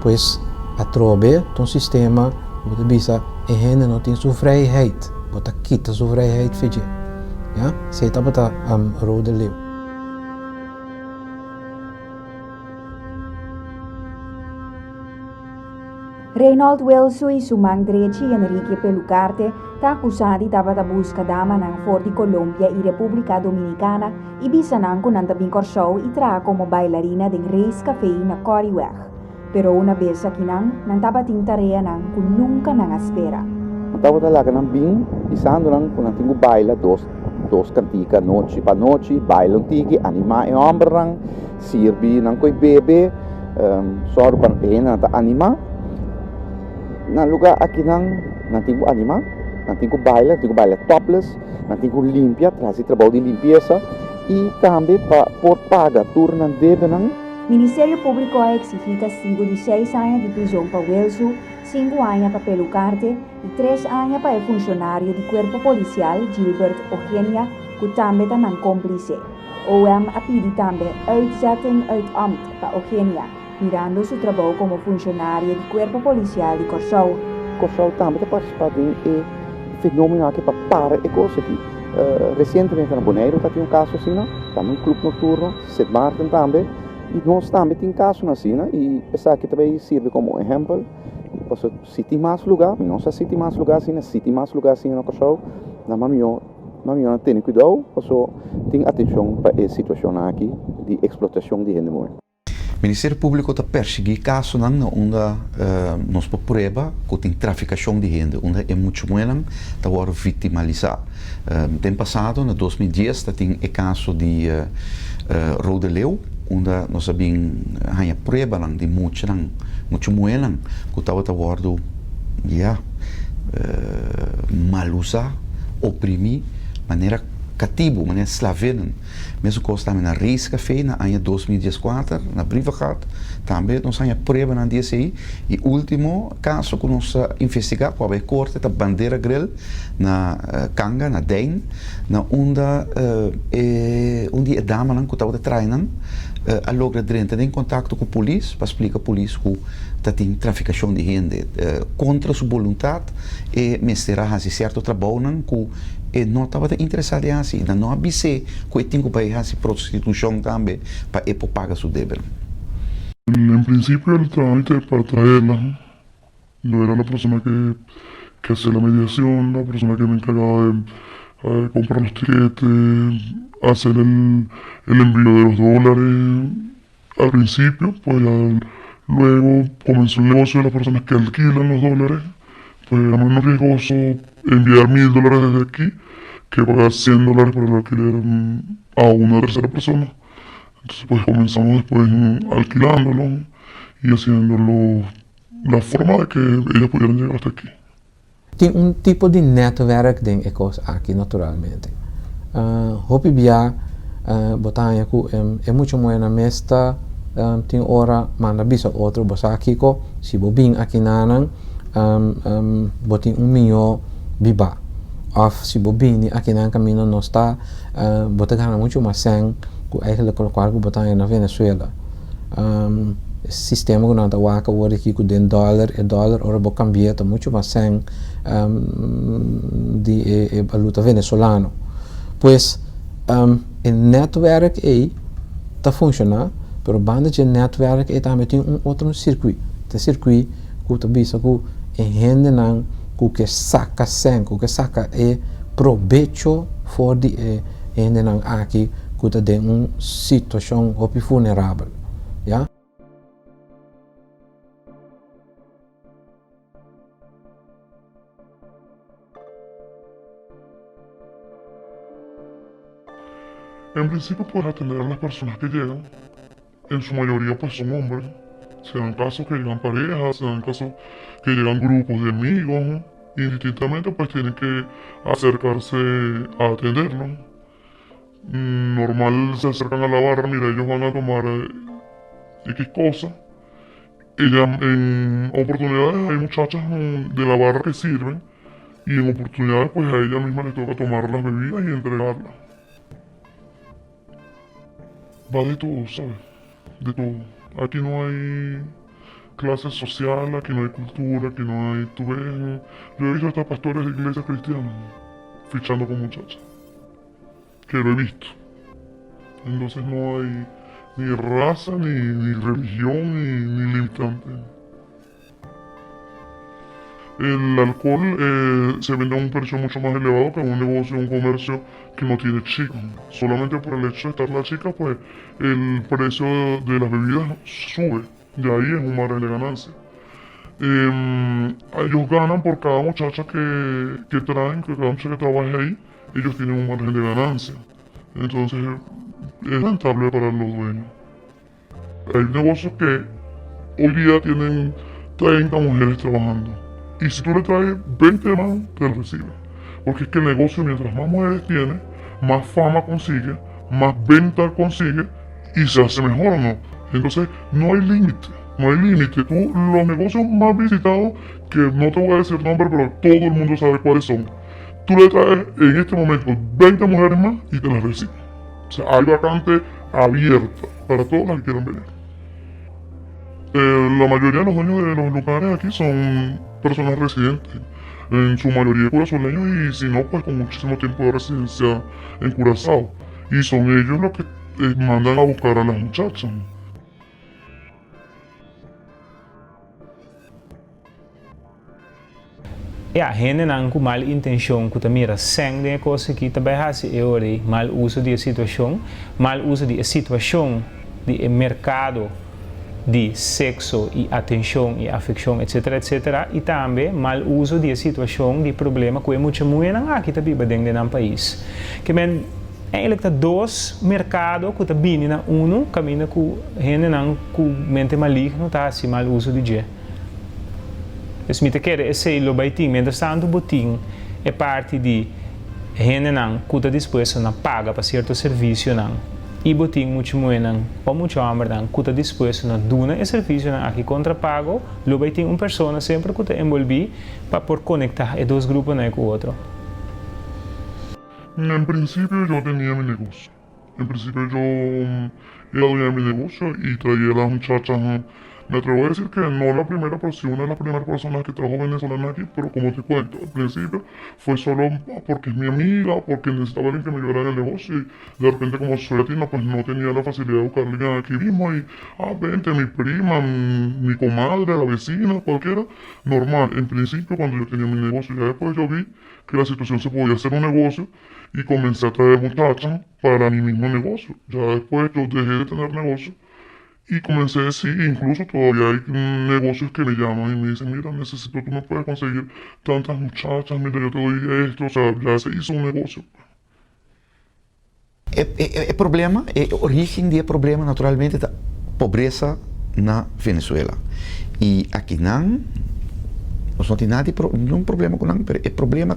pois a trobe um sistema você bisa e gente não tem sua vrijheid você quita sua vrijheid fiji ja se estava a rode leu Reinhold Welsu e sua madre Enrique Pelucarte está acusado de a busca dama na for de Colômbia e República Dominicana e bisanan com nanta bincorshow e tra como bailarina de Reis Café na Coriweg. Pero una vez aqui não estava tem tarefa não que nunca não espera. Estava lá que não bem pisando não com não tinha baila dos cantica noite para noite baila um tique anima e homem não sirve não coi bebê só para pena tá anima na lugar aqui não tem anima, não tem baila topless, não tem limpia, traz trabalho de limpeza e também por pagar turno deve não. Ministério Público ha exigido castigo de 6 anos de prisão para Welsu, 5 anos para Pelucarte e 3 anos para o funcionário do Corpo Policial Gilbert Eugenia, que também está não cúmplice. OM ha pedido também uitzetting uit ambt para Eugenia, mirando seu trabalho como funcionário do Corpo Policial de Corsau. Corsau também está participando em fenômeno que para e coisa aqui. Recentemente na Bonaire está um caso assim, também um clube noturno, St. Martin também, Y nós também tem casos assim, né? E essa aqui também serve como exemplo. Se tem mais lugar, não sei se tem mais lugar assim, se tem mais lugar assim no cachorro, na mamãe tem cuidado, tem atenção para essa situação aqui de explotação de gente morta. O Ministério Público está perseguindo casos onde nós prueba que tem traficação de gente, onde é muito bueno está agora vitimizado. Tem passado, em 2010, tem o caso de Rodeleu, onde nós sabemos que prueba de muito bueno que estava agora mal usado, oprimir, maneira cativo, maneira eslavena. Mesmo que estamos na Reis Café, no ano 2014, na Privagat, também nós temos prova na DSI. E o último caso que nós investigamos, foi a corte da bandeira grel na Kanga, na Dain, onde a dama que estava treinando, a logra dentro em contato com a polícia, para explicar a polícia que tem traficação de gente contra sua vontade e mestrar a certo trabalho que não estava interessado em assim, não avisei que eu tinha que fazer prostituição também para pagar sua débito. En principio el trámite para traerla, yo era la persona que hacía la mediación, la persona que me encargaba de comprar los tiquetes, hacer el envío de los dólares. Al principio, pues ya luego comenzó el negocio de las personas que alquilan los dólares, pues era menos riesgoso enviar $1,000 desde aquí que pagar $100 por el alquiler a una tercera persona. Entonces pues comenzamos después alquilándolo y haciéndolo la forma de que ellos pudieran llegar hasta aquí. Tem tipo de netwerk den ecos aqui naturalmente. Hopi bia botanya ku é muito moena mesta tem hora manda bisa outro bosaki ko si bobing aqui nanang botin minho biba of si bobing aqui nan caminho não está botagana muito mais sang que eigenlijk qual botanya na Venezuela. Sistema que não está waka hoje aqui com den dólar ora bo cambia tá muito mais sang de valuta venezuelano. Pues el netwerk está funcionando, pero banda de netwerk também tem outro circuito. O circuito que está vista que gente não que saca sang, que saca proveito for de gente não aqui que está de uma situação vulnerável, já? En principio, pues atender a las personas que llegan, en su mayoría pues son hombres, se dan casos que llegan parejas, se dan casos que llegan grupos de amigos, indistintamente pues tienen que acercarse a atenderlos. Normal se acercan a la barra, mira, ellos van a tomar X cosa, y en oportunidades hay muchachas de la barra que sirven, y en oportunidades pues a ella misma les toca tomar las bebidas y entregarlas. Va de todo, ¿sabes? De todo. Aquí no hay clase social, aquí no hay cultura, aquí no hay... Tú ves... Yo he visto hasta pastores de iglesias cristianas fichando con muchachas. Que lo he visto. Entonces no hay ni raza, ni religión, ni limitante. El alcohol se vende a un precio mucho más elevado que un negocio, un comercio que no tiene chicos. Solamente por el hecho de estar la chica, pues el precio de las bebidas sube. De ahí es un margen de ganancia. Ellos ganan por cada muchacha que traen, que cada muchacha que trabaje ahí, ellos tienen un margen de ganancia. Entonces es rentable para los dueños. Hay negocios que hoy día tienen 30 mujeres trabajando. Y si tú le traes 20 más, te lo recibe. Porque es que el negocio, mientras más mujeres tiene, más fama consigue, más venta consigue y se hace mejor, ¿no? Entonces, no hay límite. No hay límite. Tú, los negocios más visitados, que no te voy a decir nombre, pero todo el mundo sabe cuáles son. Tú le traes en este momento 20 mujeres más y te las recibes. O sea, hay vacante abierta para todos los que quieran venir. La mayoría de los dueños de los lugares aquí son personas residentes, en su mayoría curazoleños y si no, pues con muchísimo tiempo de residencia en Curazao. Y son ellos los que mandan a buscar a las muchachas. ja, gente não com mal intenção, que também era sem de coisa que também faz mal uso de situação, mal uso de situação de mercado de sexo e atenção e afecção, etc, etc, e também mal uso de situação de problema que é muito aqui também dentro do país. Que men eigenlijk dat dois mercado que também na caminha com gente não com mente maligno tá assim mal uso de dia. Dus met quer esse lo baiting, mientras tanto botim é parte de gente não que está disposto a pagar para certo serviço não. E botim muito não, ou muito hambre não, que está disposto a dar esse serviço não aqui contra pago, lo baiting pessoa sempre que está envolvido para por conectar os dois grupos não com o outro. En principio yo tenía mi negocio. En principio yo era dueña de mi negocio y traía a las muchachas. Me atrevo a decir que no la primera, pero sí una de las primeras personas que trajo venezolana aquí, pero como te cuento, al principio fue solo porque es mi amiga, porque necesitaba alguien que me ayudara en el negocio y de repente como soy latina pues no tenía la facilidad de buscar alguien aquí mismo y, vente, mi prima, mi comadre, la vecina, cualquiera, normal. En principio cuando yo tenía mi negocio, ya después yo vi que la situación se podía hacer un negocio y comencé a traer muchachas para mi mismo negocio. Ya después yo dejé de tener negocio y comencé a decir, incluso todavía hay negocios que me llaman y me dicen, mira, necesito, tú me puedes conseguir tantas muchachas, mira, yo te doy esto, o sea, ya se hizo un negocio. O problema, a origem do problema naturalmente é a pobreza na Venezuela. E aqui não tem nada nenhum problema com não, o problema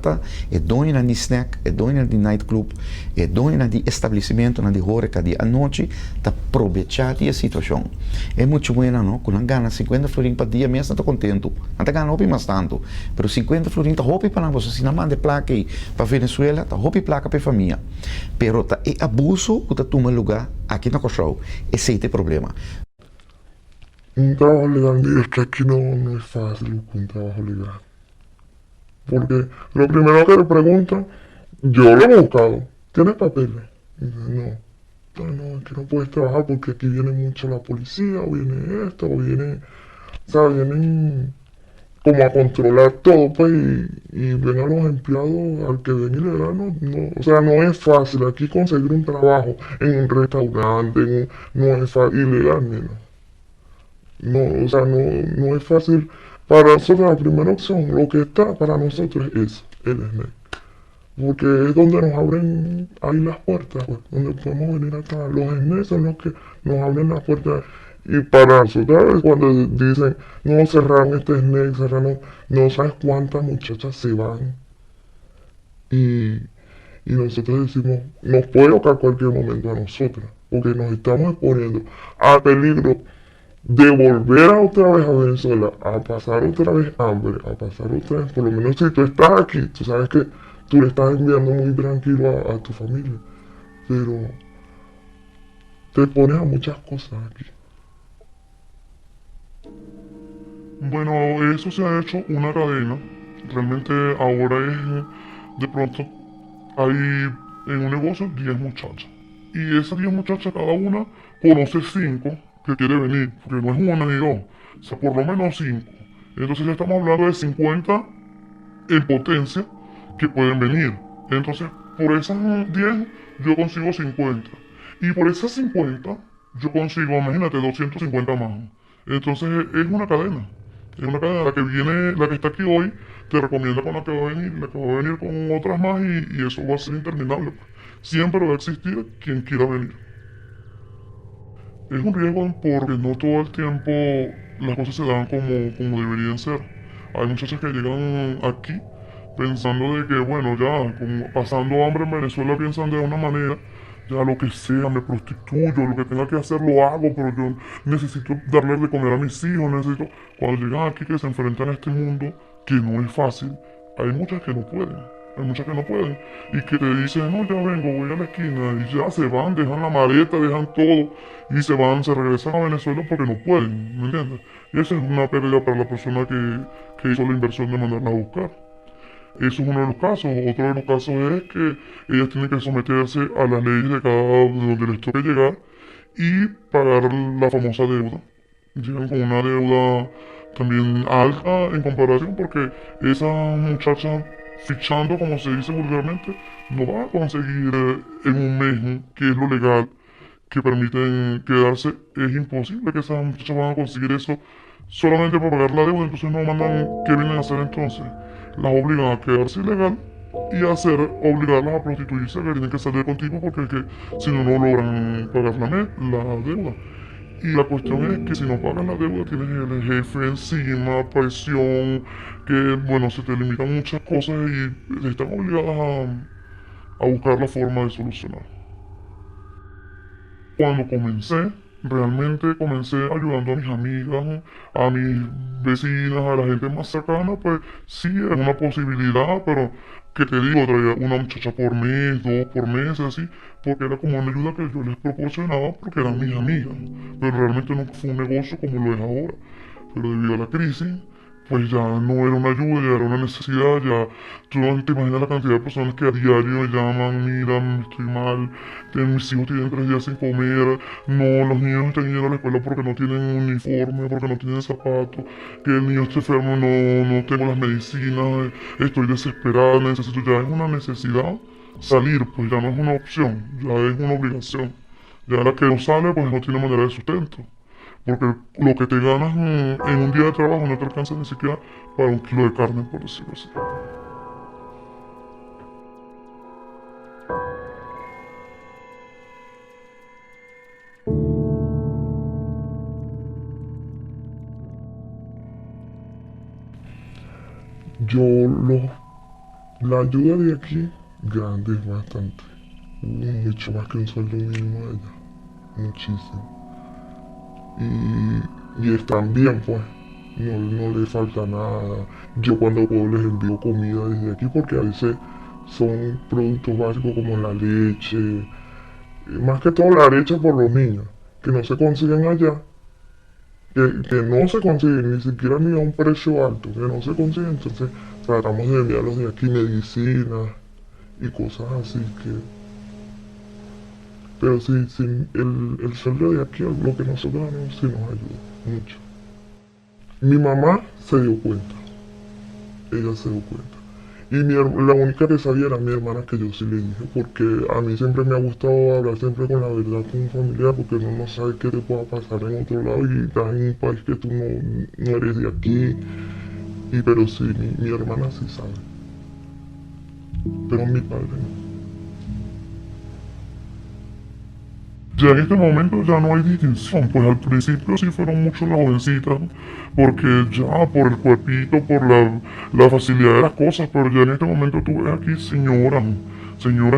é dono de snack, é dono de nightclub, é dono de estabelecimento, de horeca, de a noite, está aproveitar a situação. É muito bueno, não? Quando não ganha 50 florins por dia, mesmo está contente. Não está ganhando mais tanto, mas 50 florins está roupa para você, se não manda placa para Venezuela, está roupa placa para a família. Pero é abuso que está tomando lugar aqui na Cochau. Esse é o problema. Un trabajo legal, es que aquí no es fácil un trabajo legal. Porque lo primero que le preguntan, yo lo he buscado, ¿tienes papeles? Y dice, no, aquí no puedes trabajar porque aquí viene mucho la policía, o viene esto, o viene, o sea, vienen como a controlar todo, pues, y ven a los empleados, al que ven ilegal, o sea, no es fácil aquí conseguir un trabajo en un restaurante, no es fácil, ilegal, no, o sea, no es fácil. Para nosotros la primera opción, lo que está para nosotros es el SNEC. Porque es donde nos abren ahí las puertas, pues, donde podemos venir acá. Los SNEC son los que nos abren las puertas. Y para nosotros, cuando dicen, no, cerraron este SNEC, cerraron, no sabes cuántas muchachas se van. Y nosotros decimos, nos puede tocar cualquier momento a nosotras, porque nos estamos exponiendo a peligro de volver otra vez a Venezuela, a pasar otra vez hambre, a pasar otra vez, por lo menos si tú estás aquí, tú sabes que tú le estás enviando muy tranquilo a tu familia, pero te pones a muchas cosas aquí. Bueno, eso se ha hecho una cadena, realmente ahora es, de pronto, hay en un negocio 10 muchachas, y esas 10 muchachas cada una conoce 5 que quiere venir, porque no es una ni dos, o sea, por lo menos 5. Entonces ya estamos hablando de 50 en potencia que pueden venir. Entonces, por esas 10 yo consigo 50. Y por esas 50 yo consigo, imagínate, 250 más. Entonces es una cadena. Es una cadena. La que viene, la que está aquí hoy, te recomienda con la que va a venir, la que va a venir con otras más y eso va a ser interminable. Siempre va a existir quien quiera venir. Es un riesgo porque no todo el tiempo las cosas se dan como deberían ser. Hay muchachas que llegan aquí pensando de que, bueno, ya, como pasando hambre en Venezuela piensan de una manera, ya lo que sea, me prostituyo, lo que tenga que hacer lo hago, pero yo necesito darle de comer a mis hijos, necesito... Cuando llegan aquí que se enfrentan a este mundo, que no es fácil, hay muchas que no pueden. Hay muchas que no pueden y que te dicen, no, ya vengo, voy a la esquina y ya se van, dejan la maleta, dejan todo y se regresan a Venezuela porque no pueden, ¿me entiendes? Y esa es una pérdida para la persona que hizo la inversión de mandarla a buscar. Eso es uno de los casos. Otro de los casos es que ellas tienen que someterse a las leyes de donde les toque llegar y pagar la famosa deuda. Llegan con una deuda también alta en comparación, porque esa muchacha fichando, como se dice vulgarmente, no va a conseguir en un mes, que es lo legal, que permiten quedarse. Es imposible que esas muchachas van a conseguir eso solamente para pagar la deuda. Entonces no mandan. ¿Qué vienen a hacer entonces? Las obligan a quedarse ilegal y obligarlas a prostituirse, que tienen que salir contigo, porque es que si no, no logran pagar la deuda. Y la cuestión es que si no pagas la deuda tienes el jefe encima, presión, que bueno, se te limitan muchas cosas y están obligadas a buscar la forma de solucionar. Cuando realmente comencé ayudando a mis amigas, a mis vecinas, a la gente más cercana, pues sí, era una posibilidad, pero que te digo, traía una muchacha por mes, 2 por mes, así, porque era como una ayuda que yo les proporcionaba porque eran mis amigas, pero realmente nunca fue un negocio como lo es ahora. Pero debido a la crisis, pues ya no era una ayuda, ya era una necesidad. Ya tú no te imaginas la cantidad de personas que a diario me llaman: mira, estoy mal, mis hijos tienen 3 días sin comer, no, los niños están yendo a la escuela porque no tienen uniforme, porque no tienen zapatos, que el niño está enfermo, no tengo las medicinas, estoy desesperada, necesito. Ya es una necesidad salir, pues ya no es una opción, ya es una obligación. Ya la que no sale, pues no tiene manera de sustento. Porque lo que te ganas en un día de trabajo no te alcanza ni siquiera para 1 kilo de carne, por decirlo así. La ayuda de aquí, grande, es bastante. Mucho más que un sueldo mínimo allá. Muchísimo. Y están bien, pues, no les falta nada. Yo cuando puedo les envío comida desde aquí, porque a veces son productos básicos como la leche, más que todo la leche por los niños, que no se consiguen allá, que no se consiguen ni siquiera ni a un precio alto, que no se consiguen. Entonces tratamos de enviarlos de aquí, medicinas y cosas así que... Pero sí, el sueldo de aquí, lo que nosotros ganamos, sí nos ayuda mucho. Mi mamá se dio cuenta. Ella se dio cuenta. Y la única que sabía era mi hermana, que yo sí le dije, porque a mí siempre me ha gustado hablar siempre con la verdad con un familiar, porque uno no sabe qué te pueda pasar en otro lado y estás en un país que tú no eres de aquí. Pero sí, mi hermana sí sabe. Pero mi padre no. Ya en este momento ya no hay distinción, pues al principio sí fueron mucho las jovencitas, porque ya por el cuerpito, por la facilidad de las cosas, pero ya en este momento tú ves aquí señoras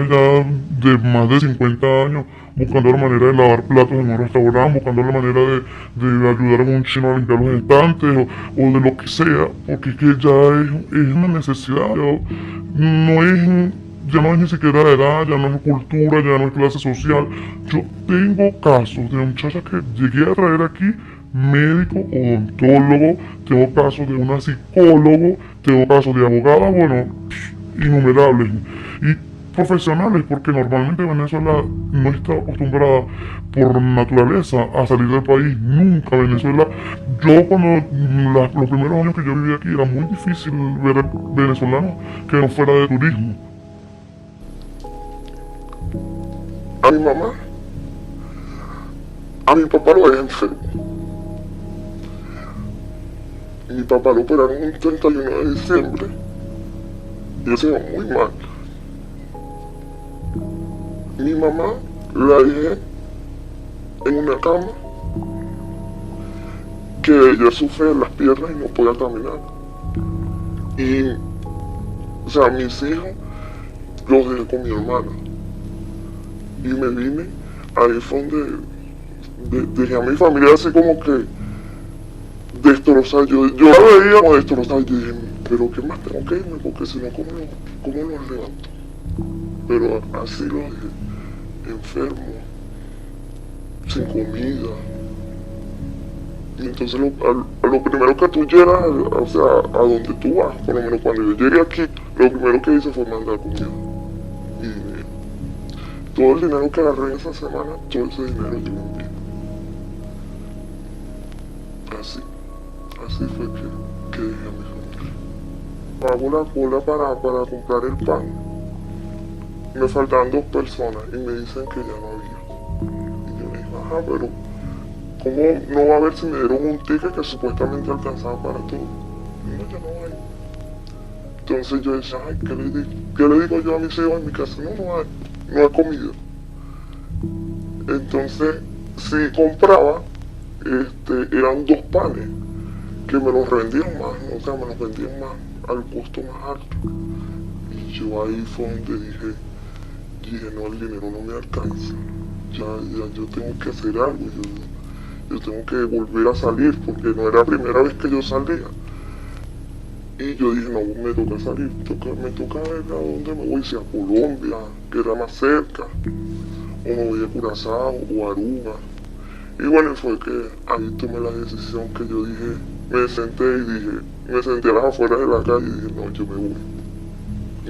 ya de más de 50 años, buscando la manera de lavar platos en un restaurante, buscando la manera de ayudar a un chino a limpiar los estantes o de lo que sea, porque es que ya es una necesidad, ya no es ni siquiera la edad, ya no es cultura, ya no es clase social. Yo tengo casos de muchachas que llegué a traer aquí, médico, odontólogo, tengo casos de una psicólogo, tengo casos de abogada, bueno, innumerables. Y profesionales, porque normalmente Venezuela no está acostumbrada por naturaleza a salir del país. Nunca Venezuela. Yo los primeros años que yo viví aquí era muy difícil ver venezolanos que no fuera de turismo. A mi mamá, a mi papá lo dejé enfermo. Mi papá lo operaron un 31 de diciembre y él se iba muy mal. Mi mamá la dejé en una cama que ella sufre en las piernas y no podía caminar. Y, o sea, mis hijos los dejé con mi hermana. Y me vine, ahí fue donde dejé a mi familia así como que destrozada. Yo la veía como destrozada y dije, pero ¿qué más tengo que irme? Porque si no, ¿cómo los levanto? Pero así los dejé, enfermos, sin comida. Y entonces lo primero que tú llegas, o sea, a donde tú vas, por lo menos cuando yo llegué aquí, lo primero que hice fue mandar comida y dinero. Todo el dinero que agarré esa semana, todo ese dinero yo lo envié. Así así fue que dejé a mi familia. Hago la cola para comprar el pan. Me faltan 2 personas y me dicen que ya no había. Y yo le dije, ajá, pero ¿cómo no va a haber si me dieron un ticket que supuestamente alcanzaba para todo? Y no, ya no hay. Entonces yo decía, ay, ¿qué le digo yo a mis hijos en mi casa? No hay comida. Entonces, si compraba, eran 2 panes que me los vendían más, o sea, me los vendían más al costo más alto. Y yo ahí fue donde dije, no, el dinero no me alcanza. Ya yo tengo que hacer algo, yo tengo que volver a salir, porque no era la primera vez que yo salía. Y yo dije, no, me toca salir, me toca ver a dónde me voy, si a Colombia, que era más cerca, o me voy a Curazao o Aruba. Y bueno, fue que ahí tomé la decisión que yo dije, me senté a las afueras de la calle y dije, no, yo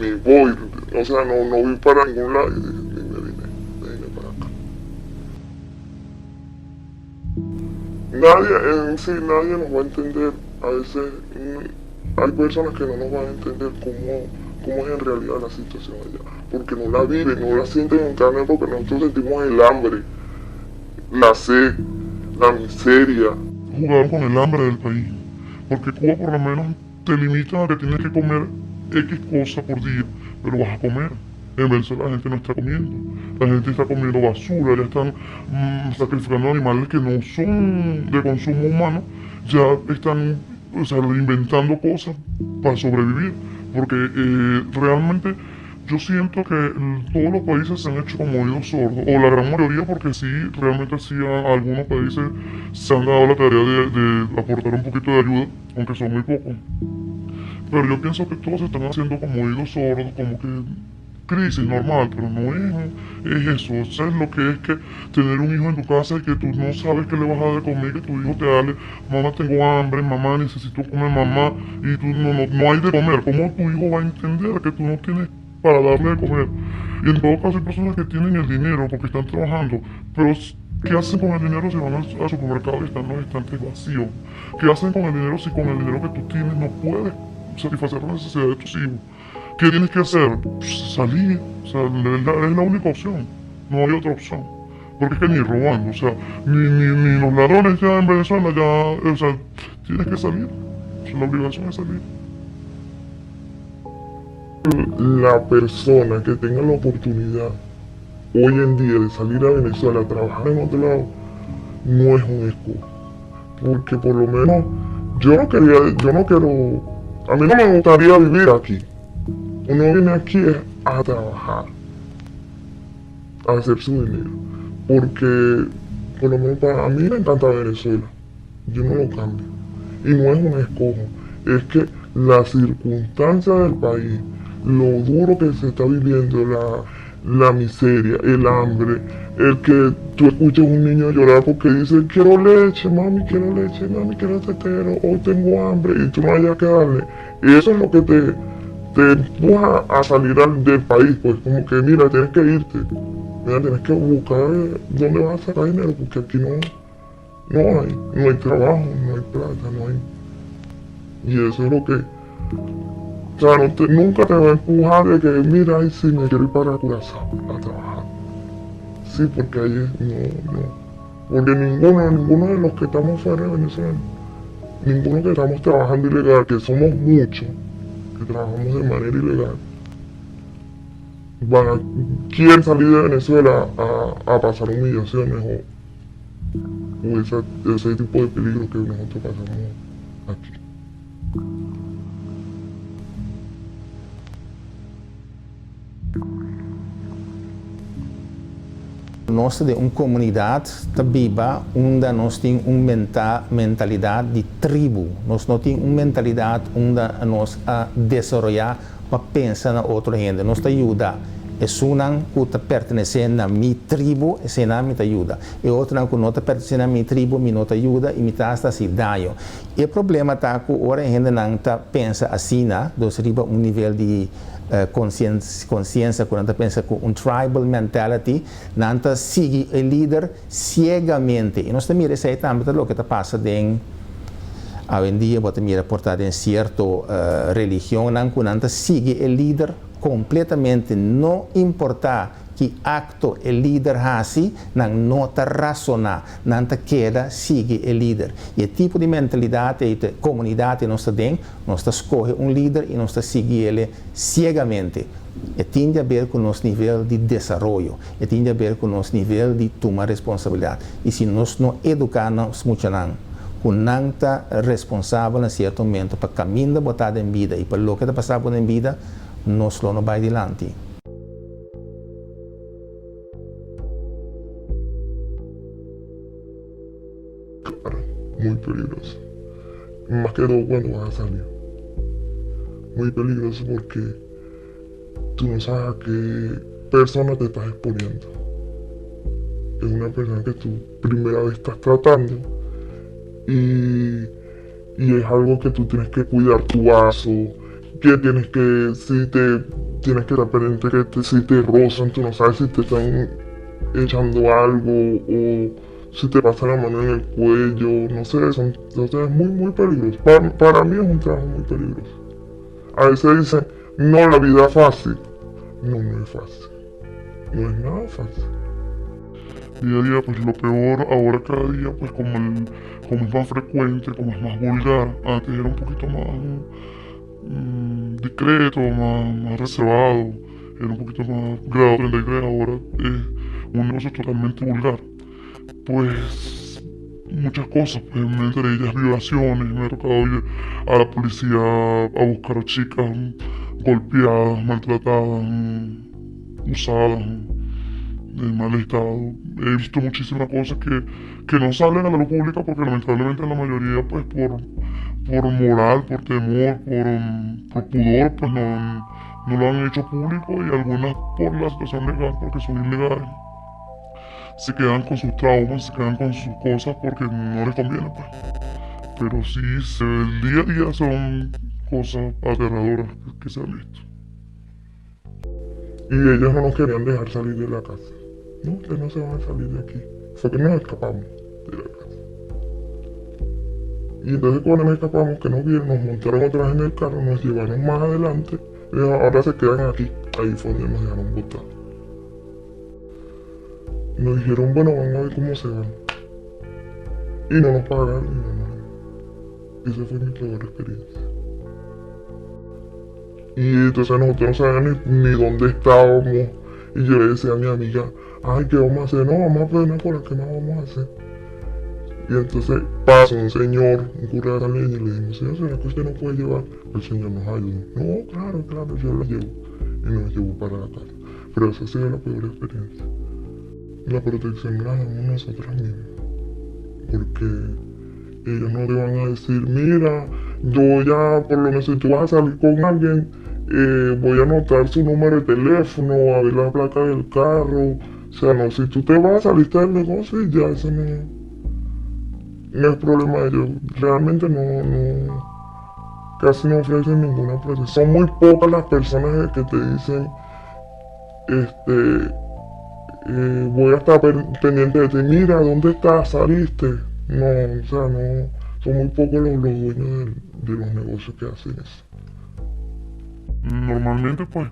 me voy, o sea, no voy para ningún lado, y dije, me vine para acá. Nadie nos va a entender, a veces hay personas que no nos van a entender cómo es en realidad la situación allá, porque no la viven, no la sienten en carne, porque nosotros sentimos el hambre, la sed, la miseria. Jugar con el hambre del país, porque Cuba por lo menos te limita a que tienes que comer X cosas por día, pero vas a comer. En Venezuela la gente no está comiendo, la gente está comiendo basura, ya están sacrificando animales que no son de consumo humano, ya están inventando cosas para sobrevivir, porque realmente yo siento que todos los países se han hecho como oídos sordos, o la gran mayoría, porque sí, realmente sí, algunos países se han dado la tarea de aportar un poquito de ayuda, aunque son muy pocos. Pero yo pienso que todos se están haciendo como oídos sordos, como que crisis normal, pero no es eso. ¿Sabes lo que es que tener un hijo en tu casa y que tú no sabes qué le vas a dar de comer, que tu hijo te hable, mamá tengo hambre, mamá necesito comer, mamá, y tú no hay de comer? ¿Cómo tu hijo va a entender que tú no tienes para darle de comer? Y en todo caso hay personas que tienen el dinero porque están trabajando, pero ¿qué hacen con el dinero si van al supermercado y están los estantes vacíos? ¿Qué hacen con el dinero si con el dinero que tú tienes no puedes satisfacer las necesidades de tus hijos? ¿Qué tienes que hacer? Salir, o sea, es la única opción, no hay otra opción. Porque es que ni robando, o sea, ni los ladrones ya en Venezuela ya, o sea, tienes que salir, o sea, la obligación es salir. La persona que tenga la oportunidad hoy en día de salir a Venezuela a trabajar en otro lado, no es un escudo. Porque por lo menos yo no quiero, a mí no me gustaría vivir aquí. Uno viene aquí a trabajar, a hacer su dinero, porque por lo menos para mí me encanta Venezuela, yo no lo cambio. Y no es un escojo, es que la circunstancia del país, lo duro que se está viviendo, la miseria, el hambre, el que tú escuches a un niño llorar porque dice, quiero leche, mami, quiero tetero, hoy tengo hambre, y tú no hayas que darle. Y eso es lo que te empuja a salir del país, pues como que mira, tienes que irte, mira, tienes que buscar dónde vas a sacar dinero, porque aquí no hay trabajo, no hay plata, no hay. Y eso es lo que, o sea, nunca te va a empujar de que mira, ay, sí, me quiero ir para Curazao a trabajar. Sí, porque ahí no, porque ninguno de los que estamos fuera de Venezuela, ninguno que estamos trabajando ilegal, que somos muchos, que trabajamos de manera ilegal, quieren salir de Venezuela a pasar humillaciones o ese tipo de peligro que nosotros pasamos aquí. Nós de uma comunidade viva onde nós temos uma mentalidade de tribo. Nós não temos uma mentalidade onde nós desenvolver para pensar na outra gente. Nós te ajuda. É uma que pertence a minha tribo, e não me ajuda. E outra que não pertence a minha tribo, me não ajuda e me traz assim dano. E o problema está que agora a gente não pensa assim, né? Nós arriba nível de consciência, quando pensa com tribal mentality, não sigue o líder cegamente. E nós também recebemos também o que passa em Hoy en día, vos mira portar en cierta religión, nanta sigue el líder completamente, no importa que acto el líder hace, no te razona, nanta queda sigue el líder. Y el tipo de mentalidad y de comunidad que nos den, nos escoge un líder y nos sigue él ciegamente. E tiene a ver con nuestro nivel de desarrollo, e tiene a ver con nuestro nivel de tomar responsabilidad. Y si nos no educamos mucho, con nanta responsable en cierto momento para caminar botada en vida y para lo que está pasando en vida, nos lo no va adelante. Muy peligroso. Más que todo cuando vas a salir. Muy peligroso porque tú no sabes a qué persona te estás exponiendo. Es una persona que tú primera vez estás tratando y es algo que tú tienes que cuidar tu vaso, que tienes que, tienes que estar pendiente que si te rozan, tú no sabes si te están echando algo o si te pasa la mano en el cuello, no sé, es muy peligroso. Para mí es un trabajo muy peligroso. A veces dicen, no, la vida es fácil. No, no es fácil. No es nada fácil. Día a día, pues lo peor, ahora cada día, pues como es más frecuente, como es más vulgar, antes era un poquito más discreto, más reservado, era un poquito más grado 33, ahora es un negocio totalmente vulgar. Pues muchas cosas, pues entre ellas violaciones, me ha tocado ir a la policía a buscar a chicas golpeadas, maltratadas, usadas, en mal estado. He visto muchísimas cosas que no salen a la luz pública porque lamentablemente la mayoría pues por moral, por temor, por pudor, pues no lo han hecho público y algunas por la situación legal porque son ilegales. Se quedan con sus traumas, se quedan con sus cosas porque no les conviene, pues. Pero sí, el día a día son cosas aterradoras que se han visto. Y ellos no nos querían dejar salir de la casa. No, ustedes no se van a salir de aquí. Fue que nos escapamos de la casa. Y entonces cuando nos escapamos, que nos vieron, nos montaron otra vez en el carro, nos llevaron más adelante. Y ahora se quedan aquí. Ahí fue donde nos dejaron botar. Nos dijeron, bueno, van a ver cómo se van. Y no nos pagaron ni nada. Esa fue mi peor experiencia. Y entonces nosotros no sabíamos ni dónde estábamos. Y yo le decía a mi amiga, ay, ¿qué vamos a hacer? No, vamos a pedirnos por aquí, ¿qué más vamos a hacer? Y entonces pasa un señor, un cura de la leña, y le dijimos, señor, ¿será que usted no puede llevar? El señor nos ayudó. No, claro, yo lo llevo. Y nos llevó para la casa. Pero esa ha sido la peor experiencia. La protección la damos nosotros mismos. Porque ellos no te van a decir, mira, yo ya, por lo menos si tú vas a salir con alguien, voy a anotar su número de teléfono, a ver la placa del carro. O sea, no, si tú te vas a salir del negocio, ya eso no es problema de ellos. Realmente casi no ofrecen ninguna protección. Son muy pocas las personas que te dicen, voy a estar pendiente de ti, mira, ¿dónde estás? ¿Saliste? No, o sea, no, son muy pocos los dueños de los negocios que hacen eso. Normalmente, pues,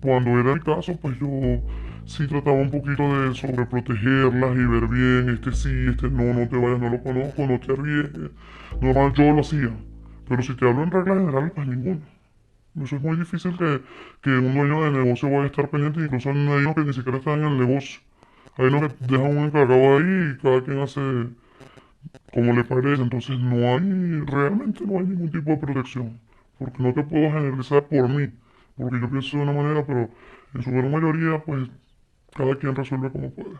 cuando era el caso, pues yo sí trataba un poquito de sobreprotegerlas y ver bien, este sí, este no te vayas, no lo conozco, no te arriesgues. Normal, yo lo hacía, pero si te hablo en reglas generales, pues ninguno. Eso es muy difícil que un dueño de negocio vaya a estar pendiente, incluso hay unos que ni siquiera están en el negocio. Hay unos que dejan un encargado ahí y cada quien hace como le parece, entonces realmente no hay ningún tipo de protección, porque no te puedo generalizar por mí, porque yo pienso de una manera, pero en su gran mayoría, pues, cada quien resuelve como puede.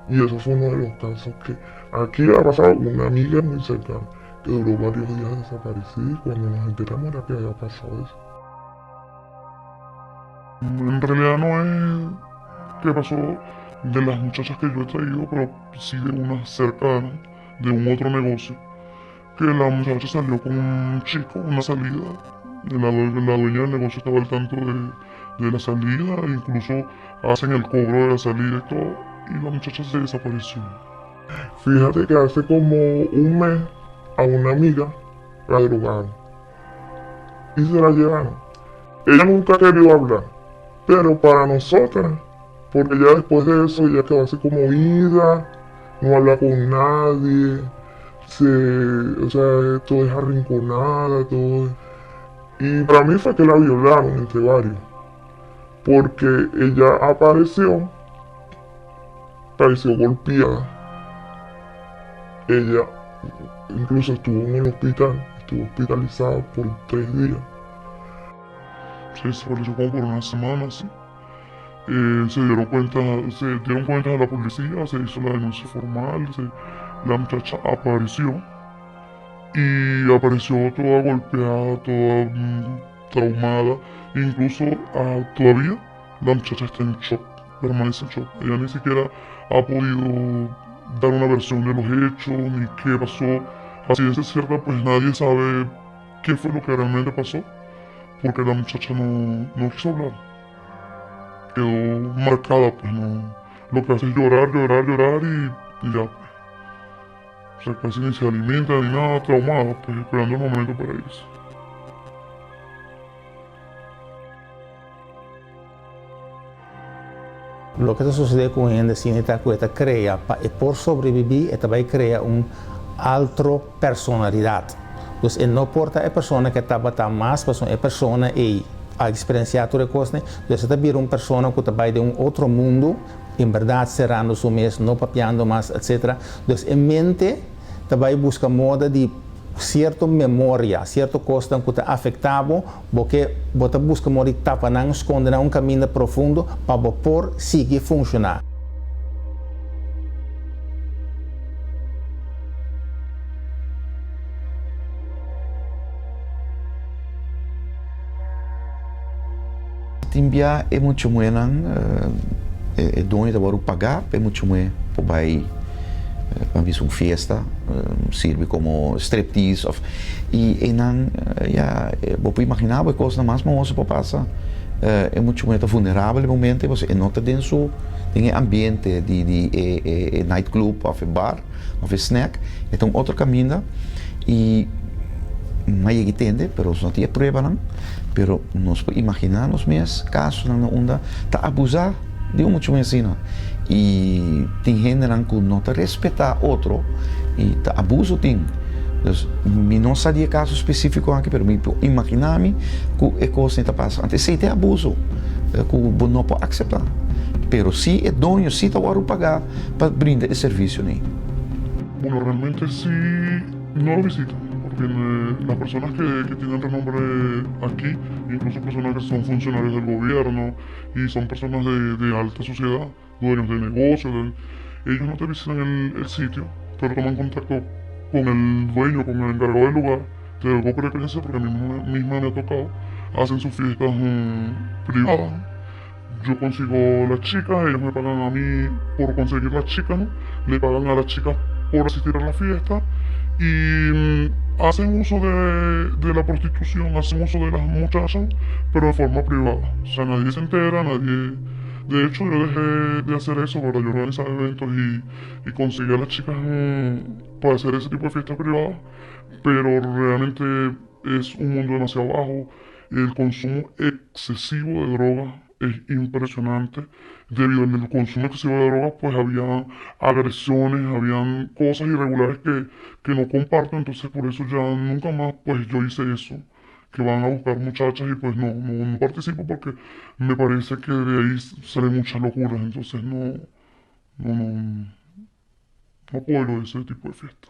Y eso fue uno de los casos que aquí ha pasado una amiga muy cercana que duró varios días desaparecida y cuando nos enteramos era que había pasado eso. En realidad no es que pasó de las muchachas que yo he traído, pero sí de una cercana, de un otro negocio, que la muchacha salió con un chico, una salida, la dueña del negocio estaba al tanto de la salida, incluso hacen el cobro de la salida y todo, y la muchacha se desapareció. Fíjate que hace como un mes a una amiga la drogaron y se la llevaron. Ella nunca ha querido hablar, pero para nosotras, porque ya después de eso ella quedó así como ida, no habla con nadie, o sea, todo es arrinconada, todo. Y para mí fue que la violaron entre varios, porque ella apareció golpeada. Ella incluso estuvo en el hospital, estuvo hospitalizada por 3 días. Se desapareció como por una semana, sí. Se dieron cuenta a la policía, se hizo la denuncia formal, la muchacha apareció y apareció toda golpeada, toda traumada, incluso todavía la muchacha está en shock, permanece en shock. Ella ni siquiera ha podido dar una versión de los hechos, ni qué pasó. A ciencia cierta, pues nadie sabe qué fue lo que realmente pasó, porque la muchacha no quiso hablar. Quedó marcada, pues no. Lo que hace es llorar y ya, pues. O sea, casi ni se alimenta ni nada, traumada, pues esperando el momento para irse. Lo que sucede con ella es que esta crea, por sobrevivir, esta va a crear una altra personalidad. Entonces, no importa a persona que está más, a persona e a experienciar toda coisa, então você vira uma pessoa que vai de outro mundo, em verdade cerrando seu mês, não papeando mais, etc. Então, em mente, você vai buscar moda de certa memória, certa coisa que está afetado, porque você busca moda de tapar, não esconder um caminho profundo para poder seguir funcionar. Timbia é muito buena, é dono de agora pagar, é muito bom para vai para uma festa, serve como striptease e não vou imaginar a coisa mais mas para passar é muito muito vulnerável no momento você nota dentro tem ambiente de nightclub ou bar ou snack então outro caminho e mas entende, pero não tinha prova não. Pero nos imaginamos mesmo casos onde está abusar de muito ensino e tem gente que não respeita outro e tá abuso tem. Então, não sabia caso específico aqui, pero imaginar-me que é coisa que está passando. Antes se tem abuso, que não pode aceitar. Pero se é dono, se está a pagar para brindar esse serviço, né? Bueno, realmente sí, no lo visitan. Porque las personas que tienen renombre aquí, incluso personas que son funcionarios del gobierno y son personas de alta sociedad, dueños de negocios, ellos no te visitan el sitio, pero toman contacto con el dueño, con el encargado del lugar. Te doy por experiencia porque a mí misma me ha tocado, hacen sus fiestas privadas. Yo consigo las chicas, ellos me pagan a mí por conseguir las chicas, ¿no? Le pagan a las chicas por asistir a la fiesta y hacen uso de la prostitución, hacen uso de las muchachas, pero de forma privada. O sea, nadie se entera, nadie... De hecho, yo dejé de hacer eso, ¿verdad? Yo organizaba eventos y conseguía a las chicas para hacer ese tipo de fiestas privadas, pero realmente es un mundo demasiado bajo. El consumo excesivo de drogas es impresionante. Debido al consumo excesivo de drogas, pues había agresiones, habían cosas irregulares que no comparto, entonces por eso ya nunca más pues yo hice eso, que van a buscar muchachas y pues no participo porque me parece que de ahí salen muchas locuras, entonces no puedo ese tipo de fiesta.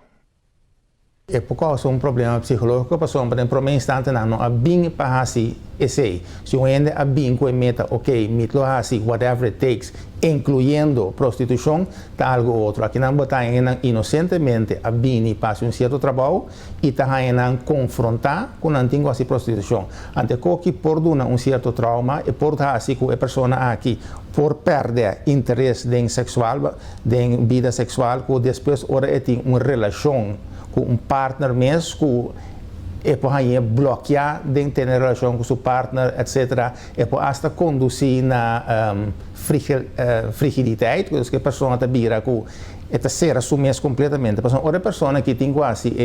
É por causa de problema psicológico, passou para o primeiro instante não há bem para assim esse. Se o ainda há bem com a meta, ok, mitlo assim whatever it takes, incluindo prostituição, tá algo outro. Aqui não botar ainda inocentemente a bem passa certo trabalho e tá ainda confrontar com a antiga assim prostituição. Ante que por dar certo trauma e por assim com a pessoa aqui por perder interesse em sexual, em vida sexual, que depois ora tem uma relação com partner mesmo, que pode bloquear de ter relação com seu partner, etc. E pode até conduzir na fragilidade, que a pessoa está vira com esta ser assumida completamente. Outra pessoa que tem quase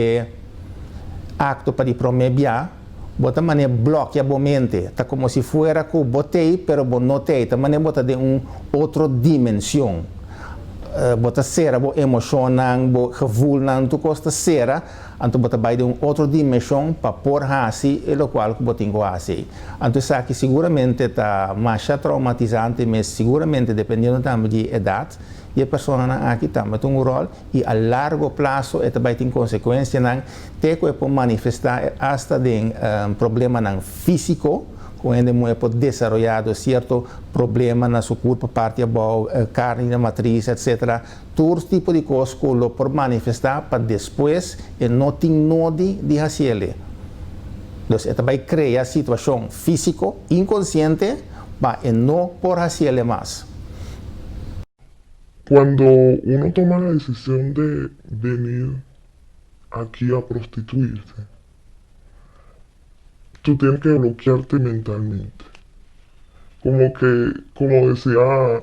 acto para promebiar, bota maneira bloqueia a mente, tá como se fuera que botei, pero não tem, tá maneira bota de outra dimensão. Bota cera, bo emocionang, bo gevoel nang tu costa cera, anto bota bij de outra dimensão para por hasi, e lo qual que botingo hasi. Anto sa que seguramente tá mais traumatizante, mas seguramente dependendo também de idade, e a pessoa aqui também tem rol e a largo prazo e também tem consequência nang te que pode manifestar hasta de problema nang físico, quando é pode desenvolver certo problema na sua corpo, parte da carne, na matriz, etc. Todo tipo de coisas que lo por manifestar para depois e não tem nodi de fazer. Então, isso vai criar situação física inconsciente, mas não por fazer mais. Cuando uno toma la decisión de venir aquí a prostituirse, tú tienes que bloquearte mentalmente. Como decía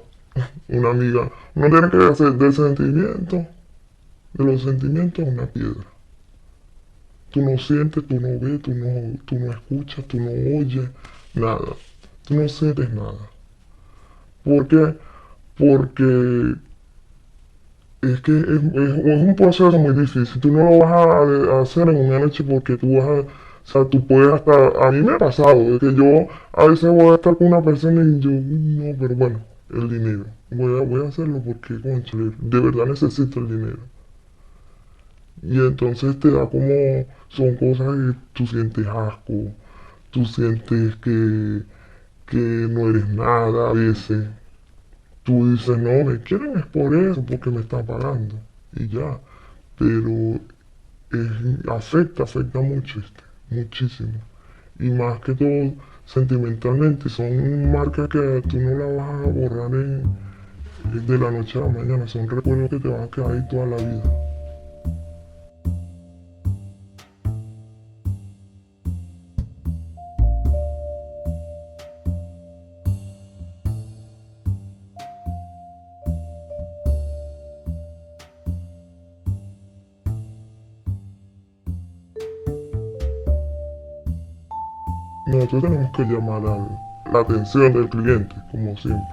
una amiga, no tienes que hacer de los sentimientos una piedra. Tú no sientes, tú no ves, tú no escuchas, tú no oyes nada. Tú no sientes nada. ¿Por qué? Porque es que es un proceso muy difícil. Tú no lo vas a hacer en una noche porque tú vas a... O sea, tú puedes hasta... A mí me ha pasado, de que yo a veces voy a estar con una persona y yo, no, pero bueno, el dinero. Voy a hacerlo porque, conchale, de verdad necesito el dinero. Y entonces te da como... Son cosas que tú sientes asco, tú sientes que no eres nada a veces. Tú dices, no, me quieren es por eso, porque me están pagando. Y ya. Pero afecta mucho muchísimo. Y más que todo, sentimentalmente, son marcas que tú no las vas a borrar de la noche a la mañana. Son recuerdos que te van a quedar ahí toda la vida. Nosotros tenemos que llamar la atención del cliente, como siempre.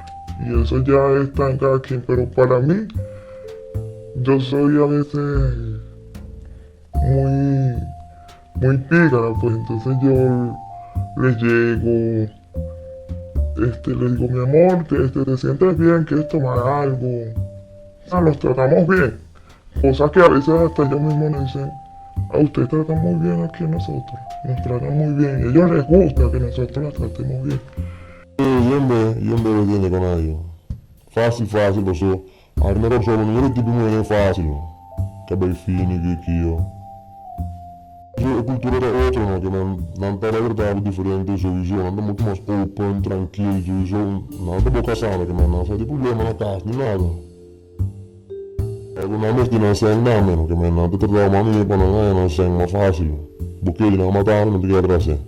Y eso ya está en cada quien. Pero para mí, yo soy a veces muy pícara, pues entonces yo les llego, les digo, mi amor, te sientes bien, ¿quieres tomar algo? O sea, los tratamos bien. Cosas que a veces hasta ellos mismos nos dicen, a usted trata muy bien aquí a nosotros, nos tratan muy bien, a ellos les gusta que nosotros las tratemos bien. Yo me entiendo con ellos. Fácil, pessoal. A primeira pessoa não é tipo muito fácil. Acabei fino aqui, ó. A cultura era outra, não, que não está na verdade diferente da sua visão, anda muito mais open, tranquilo, sua visão, não está boa casada, que não tem problema na casa, nem nada. Alguma vez que não sei nada, mano, que não te tratava mal, para não sei mais fácil. Porque ele não matava, não te quer trazer.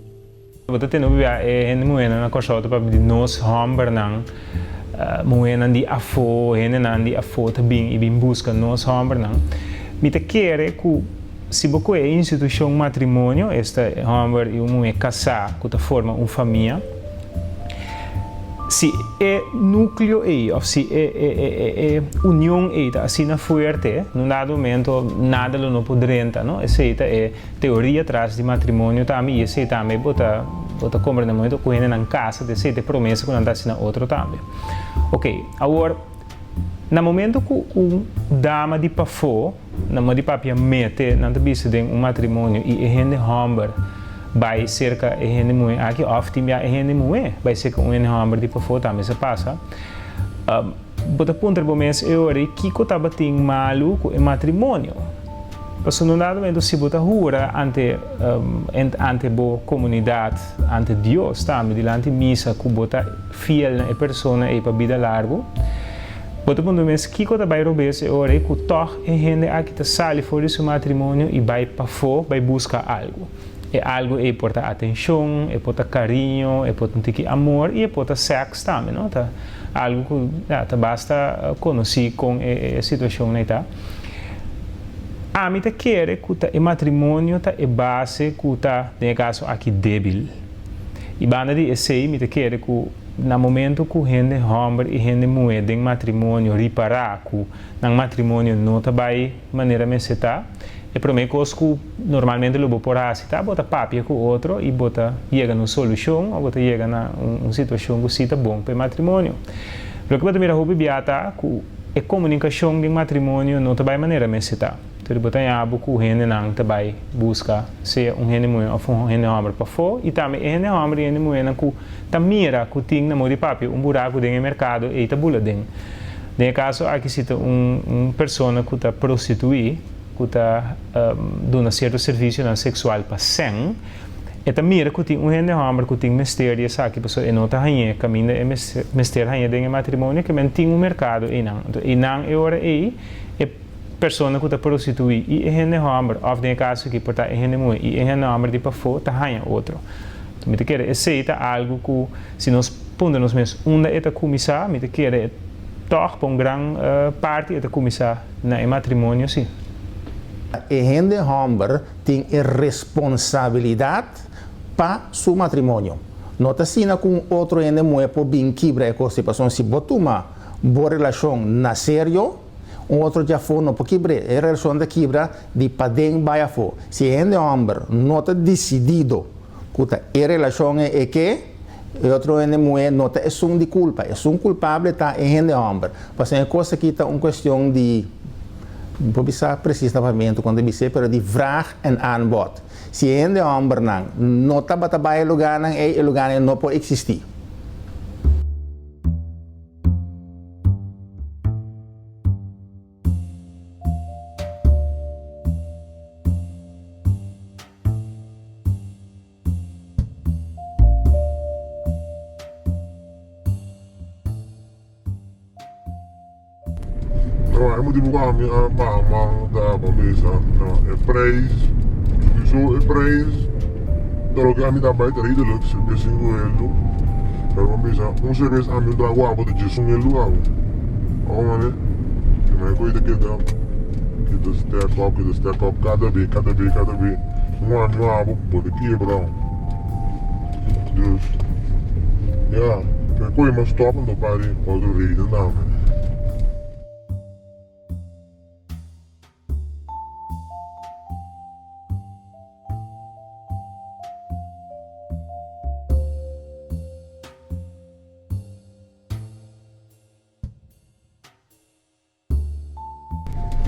Você tem que ver moeda na consulta para pedir nos hamburger nang moeda de afo, de afo também e bem busca nos hamburger nang. Me te quer que se você é instituição matrimônio, esta hamburger e um é casar, que forma uma família. Se é núcleo aí, ou se é união aí, assim na forte, no dado momento nada não pode rentar, não? Essa é teoria atrás de matrimônio também, e essa também bota comportamento com ele na casa, essa é promessa que não está assim na outro também. Ok, agora no momento que dama de pafo, na mo de papia mete, não te bisa de matrimônio e gente hamber vai cerca gente mulher aqui ofte minha gente mulher vai cerca hamber de pafo também se passa. Bota punter bomens ore kiko taba ting malu com o matrimônio. Mas no nada momento se bota jura ante bo comunidade, ante Deus, também dilante misa que bota fiel na persona e para vida largo. Bota punter bomens kiko taba robes ore que toch gente aqui tá sali fora seu matrimônio e vai para fora, vai buscar algo. É algo é porta atenção, é porta carinho, é porta amor e é porta sexo também, não tá? Algo que tá basta conhecer com a situação, né, tá? A mim tá quer que o matrimônio tá é base que tá, no caso aqui débil. E banda de esse me tá quer que no momento que gente homem e gente mulher tem matrimônio reparar que no matrimônio não tá vai maneira me se tá. É para mim que normalmente eu vou por assim, tá? Bota papel com o outro e bota chega na solução ou bota chega na uma situação que está bom para o matrimônio. Porque bota mira hobby biata que a comunicação de matrimônio não vai maneira me se tá. Então bota em abo que o gente não tá vai buscar se gente mulher ou gente homem para fora e também gente homem e gente mulher que tá mira que tem na mão de papel buraco dentro do mercado e tá bula dentro. No caso aqui se tá pessoa que tá prostituir que está dando certo serviço sexual para 100, e também que tem gente homem que tem mistério, sabe que pessoa não está ganhando caminho é mistério ganhando em matrimônio que tem mercado e não é hora aí é pessoa que está prostituir e gente homem ou no caso que porta gente mulher e gente homem de para fora está ganhando outro. Então me quer aceita algo que se nós podemos mesmo onde é começar me quer toch para grande parte é começar na matrimônio sim. E gente homem tem a responsabilidade para seu matrimônio. Não está assim com outro gente mulher por bem quebra a situação se botuma boa relação na sério, outro já foi não por quebra a relação da quebra de padem vai for. Se gente homem não está decidido que a relação é que outro gente mulher não está é um de culpa, é um culpável tá é gente homem. Mas é coisa que está uma questão de pode ser precisamente quando você pero de vraag en aanbod. Se gente homem não está para lugar o lugar não pode existir. Eu moet divulgar a mama da mesa, é prijs, sowieso é prijs. Terwijl ik aan mij daarbij te redelijk, se best in goelo. Pero mesa, onze vez aan mij drago abo de Jesus in goelo abo. Oh mane, que me coi de que stack up, cada vez. Um ano abo, pode quebrar. Dus, ja, me coi maar stoppen dan pari, outra reden não, man.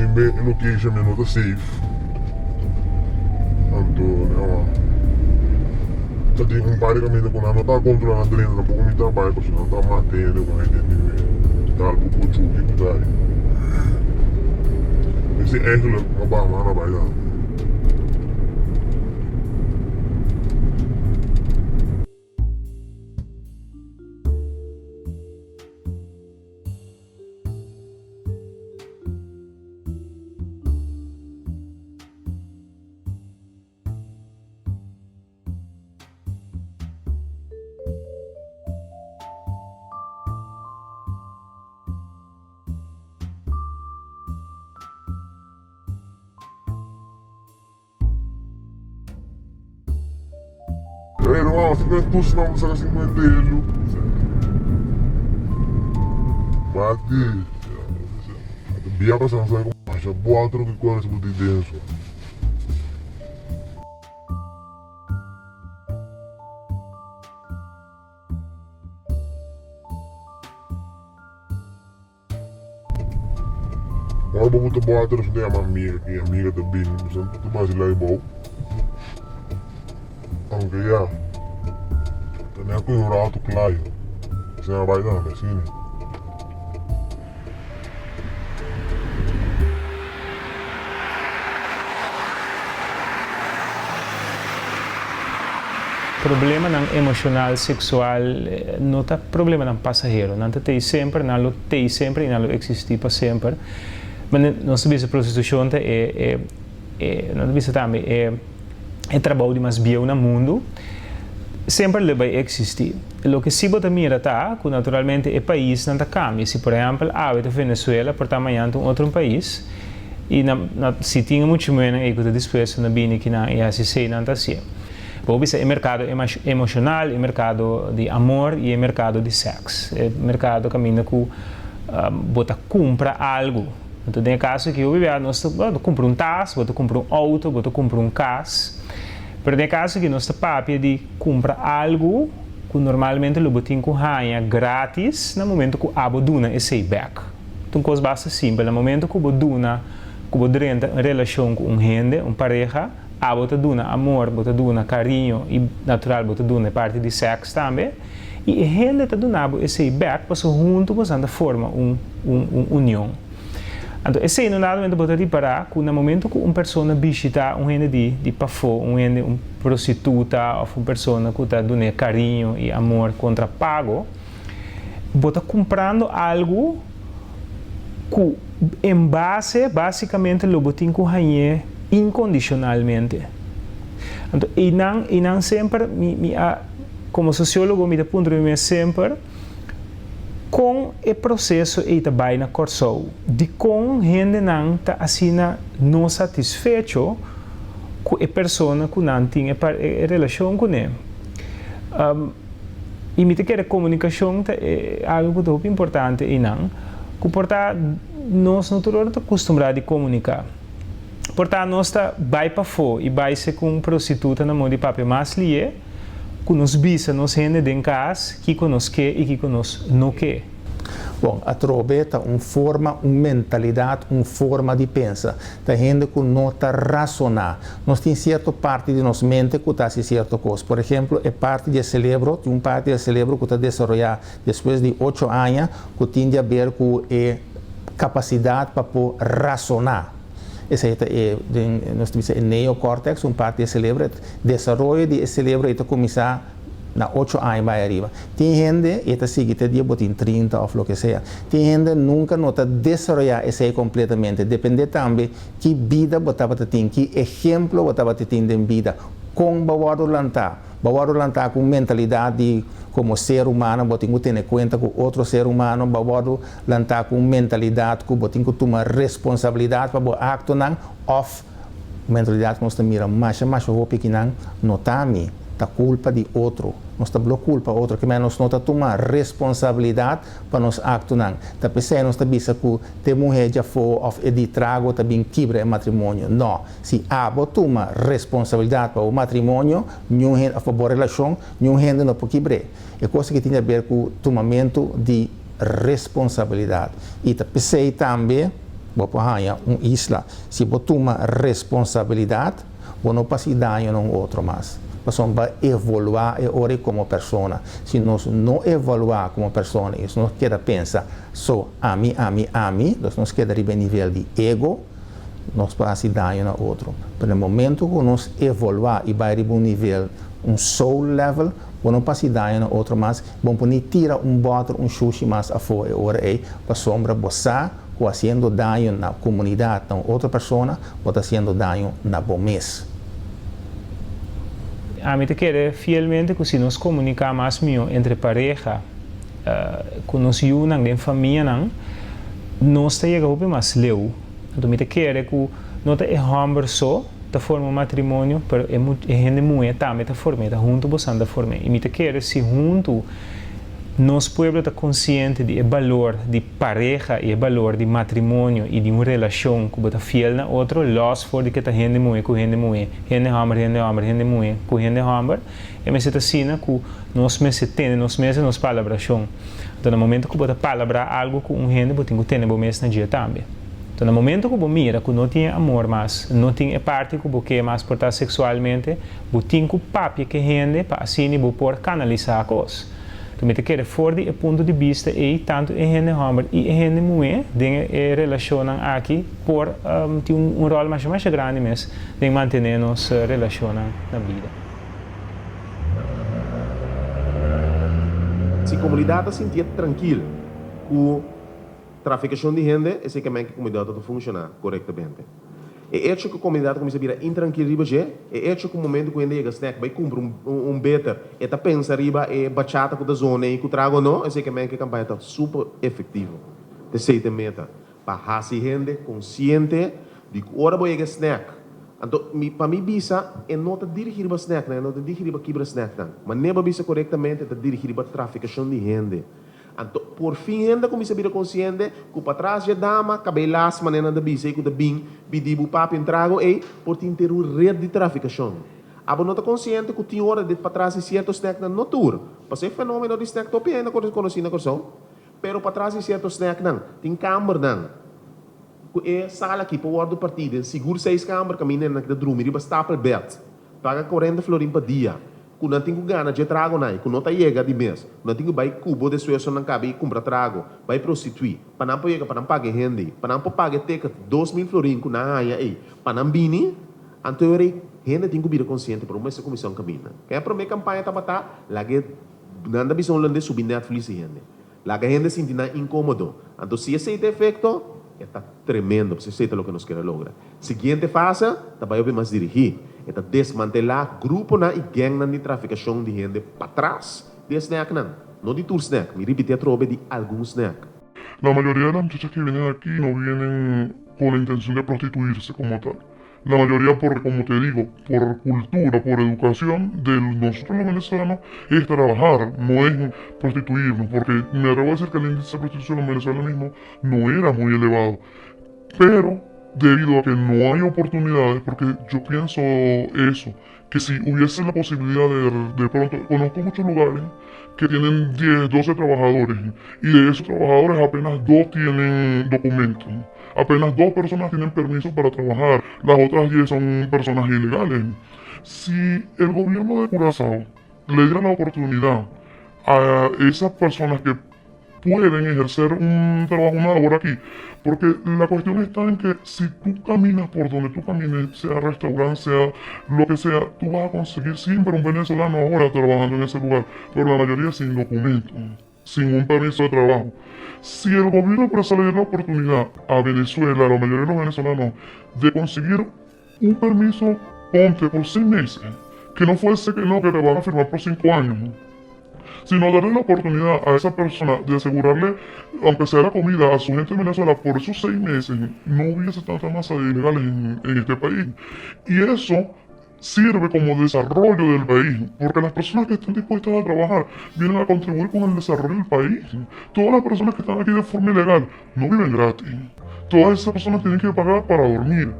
In location me nota safe. Anto, tadi pare kami ko na nota controlando dentro na pouco me trabalho, porque não tá matando com a gente. Tá algo pouco chuki dai. Esse é eigenlijk Obama na baia. Pero se não tu não você assim com ele. Pode. Biar pasang saya com mais boa outro que quase muito denso. Agora vou botar boa atrás de uma amiga da Bini, mas não estou mais lá e bom. Aunque já, tenho que ir ao alto claro. Se não vai dar, assim. Problema não emocional, sexual, não tá problema não passageiro, não tem sempre, não tem sempre e não existe para sempre. Mas não se vê a prostituição não se também é trabalho de mais bio no mundo, sempre vai existir. O que se bota mira tá, que naturalmente é país não tá cambia. Se por exemplo, a Venezuela por amanhã um outro país e se tinha muito menos é que depois na bine que na e assim sei não tá assim. Bom, é mercado emocional, é mercado de amor e é mercado de sexo. É mercado que caminha com bota compra algo. Então tem caso que eu vivo nós compra um tas, bota compra um auto, bota compra um casa. Mas tem caso que nós papi de compra algo que normalmente lo botin com rainha grátis no momento que abo duna e sei back. Então coisa basta simples, no momento que o duna, que o renta relação com gente, pareja, bota duna amor, bota duna carinho e natural bota duna parte de sexo também. E a gente tá donando esse back para junto para anda forma união. Então esse não dá momento bota reparar que no momento que uma pessoa visita gente de pafo, gente prostituta ou uma pessoa que tá dando carinho e amor contra pago, bota comprando algo que em base basicamente lo botin com rainha incondicionalmente. Então, e não sempre, como sociólogo, me dá ponto de vista sempre, com o processo e também na corso, de com gente não está assim não satisfeito com a pessoa que não tem relação com ele. E me que a comunicação é algo muito importante e não, que portanto nós naturalmente estamos acostumados a comunicar. Portanto, nós está vai para fora e vai ser com prostituta na mão de papel mais lié, que nos bisa, nos gente de casa, que nos quer e que nos não quer. Bom, a troveta uma mentalidade, uma forma de pensar. Da gente que não está razonar. Nós temos certa parte de nossa mente que está a certa coisa. Por exemplo, é parte do cérebro, uma parte do cérebro que está desenvolvida depois de 8 anos, que tem a ver com a capacidade para razonar. Esse é nós temos o neocórtex, uma parte do cérebro, desenvolvimento do cérebro está começar na 8 anos vai arriba. Tem gente que está seguindo dia botin 30 ou o que seja. Tem gente nunca nota desenvolver esse completamente. Depende também que vida botava ter, que exemplo botava ter em vida. Com bawado lantar com mentalidade como ser humano, botin que ter conta com outro ser humano, bawado lantar com mentalidade que botin que tomar responsabilidade para o acto não off mentalidade que nós mira mais roupa que não notami. Da culpa de outro, nós estamos culpa outro, que nós não tomar responsabilidade para nos actos não. Da pessoa nós estamos que a mulher já foi ou de trago também quebra o matrimônio. Não, se a toma responsabilidade para o matrimônio, nenhum gente a favor da relação, nenhum gente não pode quebrar. É coisa que tem a ver com o tomamento de responsabilidade. E da pessoa também, vou isla, se você toma responsabilidade, você não passa daño no outro mais. Nós vamos evoluir como pessoa. Se nós não evoluir como pessoa, isso nós quer pensar só a mim, nós quer ir a nível de ego, nós passamos daño no outro. Mas no momento que nós evoluir e vai a nível, soul level, não passamos daño no outro mais, vamos tirar bottle, sushi mais a fora, para sombra boçar, fazendo daño na comunidade, na outra pessoa, ou fazendo daño na bomês. A mim te quer fielmente que se nos comunicar mais entre pareja, que nos unam em família, nós chegamos mais leu. Então me te quer que não te é só da forma matrimônio, mas é gente mulher também da forma, junto você da forma. E me te quer se junto nós pueblo está consciente do valor de pareja e o valor de matrimônio e de uma relação que está fiel na outro, los for de que está gente mulher com gente mulher, gente mulher com gente homem, e me se assim que nós nos palavração. Então no momento que você palabra algo com gente, você tem que ter bom mês na dia também. Então, no momento que você mira que não tem amor mais, não tem parte que você quer mais portar sexualmente, você tem que papi que rende para assim você pode canalizar a coisa. Então, você quer fora do ponto de vista e tanto a gente homem e a gente mulher tem relação aqui por ter rol mais grande mesmo de manter nossa relação na vida. Se a comunidade se sentir tranquila com traficação de gente, é que a comunidade está funcionando corretamente. É hecho que a comunidade começa a virar intranquila, é hecho que o momento que a gente snack vai cumprir better, é tá pensa riba é bachata com a zona e com o trago não, é que a campanha está super efetiva. De certa meta, para a gente consciente de que hora vai a snack. Então, para mim, bisa é não dirigir para snack, não dirigir para quebrar snack, mas nem para bisa corretamente é dirigir para traficação de gente. Então, por fim, ainda começa a vir consciente que para trás de dama, cabelas, maneira de bisa, que de bem, pedir o papo em trago, e por ter uma rede de traficação. Aba não está consciente que tem hora de para trás de certo snack na noturno. Para ser fenômeno de snack, estou ainda conhecendo a coisa. Pero para trás de certo snack, não, tem câmara, não. É sala aqui para o ordem do partido, seguro 6 câmaras, caminha na dormir, e basta para belt. Paga 40 florim por dia. Quando não tem gana de trago, não, quando não está chega de mês, não tem vai cubo de sujeção não cabe e compra trago, vai prostituir, para não pagar, para não pagar rende, para não pagar teca 2.000 florim com na área aí, para não bini, então eu rende tem que vir consciente para uma comissão caminha. Que a primeira campanha tá batar, lá que nada bisão lande subir Netflix rende, lá que a gente se sente incômodo, então se esse efeito está tremendo, você sei o que nós queremos lograr. Seguinte fase, também vai mais dirigir, é desmantelar grupo na e gang de traficação de gente para trás de snack não de tour snack, me repetir a trobe de algum snack. La mayoría de las muchachas que vienen aquí no vienen con la intención de prostituirse como tal. La mayoría por, como te digo, por cultura, por educación de nosotros los venezolanos es trabajar, no es prostituirnos, porque me atrevo a decir que el índice de prostitución en Venezuela mismo no era muy elevado. Pero debido a que no hay oportunidades, porque yo pienso eso, que si hubiese la posibilidad de pronto, conozco muchos lugares que tienen 10, 12 trabajadores y de esos trabajadores apenas 2 tienen documentos. Apenas 2 personas tienen permiso para trabajar, las otras 10 son personas ilegales. Si el gobierno de Curazao le diera la oportunidad a esas personas que pueden ejercer un trabajo, una labor aquí, porque la cuestión está en que si tú caminas por donde tú camines, sea restaurante, sea lo que sea, tú vas a conseguir siempre un venezolano ahora trabajando en ese lugar, pero la mayoría sin documento, sin un permiso de trabajo. Si el gobierno empresarial le diera la oportunidad a Venezuela, a la mayoría de los venezolanos, de conseguir un permiso, ponte por 6 meses, que no fuese que no, que te van a firmar por 5 años, sino darle la oportunidad a esa persona de asegurarle, aunque sea la comida, a su gente en Venezuela por esos 6 meses, no hubiese tanta masa de ilegales en este país. Y eso sirve como desarrollo del país, porque las personas que están dispuestas a trabajar vienen a contribuir con el desarrollo del país. Todas las personas que están aquí de forma ilegal no viven gratis. Todas esas personas tienen que pagar para dormir.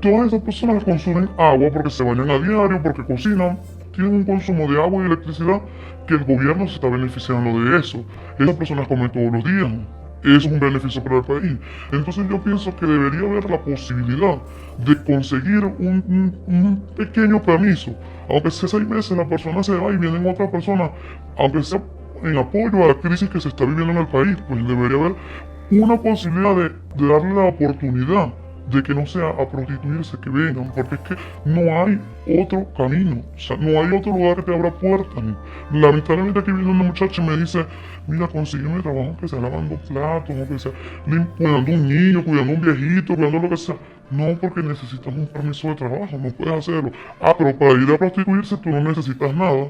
Todas esas personas consumen agua porque se bañan a diario, porque cocinan, tienen un consumo de agua y electricidad que el gobierno se está beneficiando de eso. Esas personas comen todos los días. Eso es un beneficio para el país. Entonces yo pienso que debería haber la posibilidad de conseguir un pequeño permiso. Aunque sea 6 meses, la persona se va y vienen otras personas, aunque sea en apoyo a la crisis que se está viviendo en el país, pues debería haber una posibilidad de darle la oportunidad de que no sea a prostituirse, que vengan, porque es que no hay otro camino, o sea, no hay otro lugar que te abra puertas. Lamentablemente aquí viene una muchacha y me dice, mira, consígueme trabajo que sea lavando platos, o que sea cuidando un niño, cuidando un viejito, cuidando lo que sea. No, porque necesitas un permiso de trabajo, no puedes hacerlo. Ah, pero para ir a prostituirse tú no necesitas nada,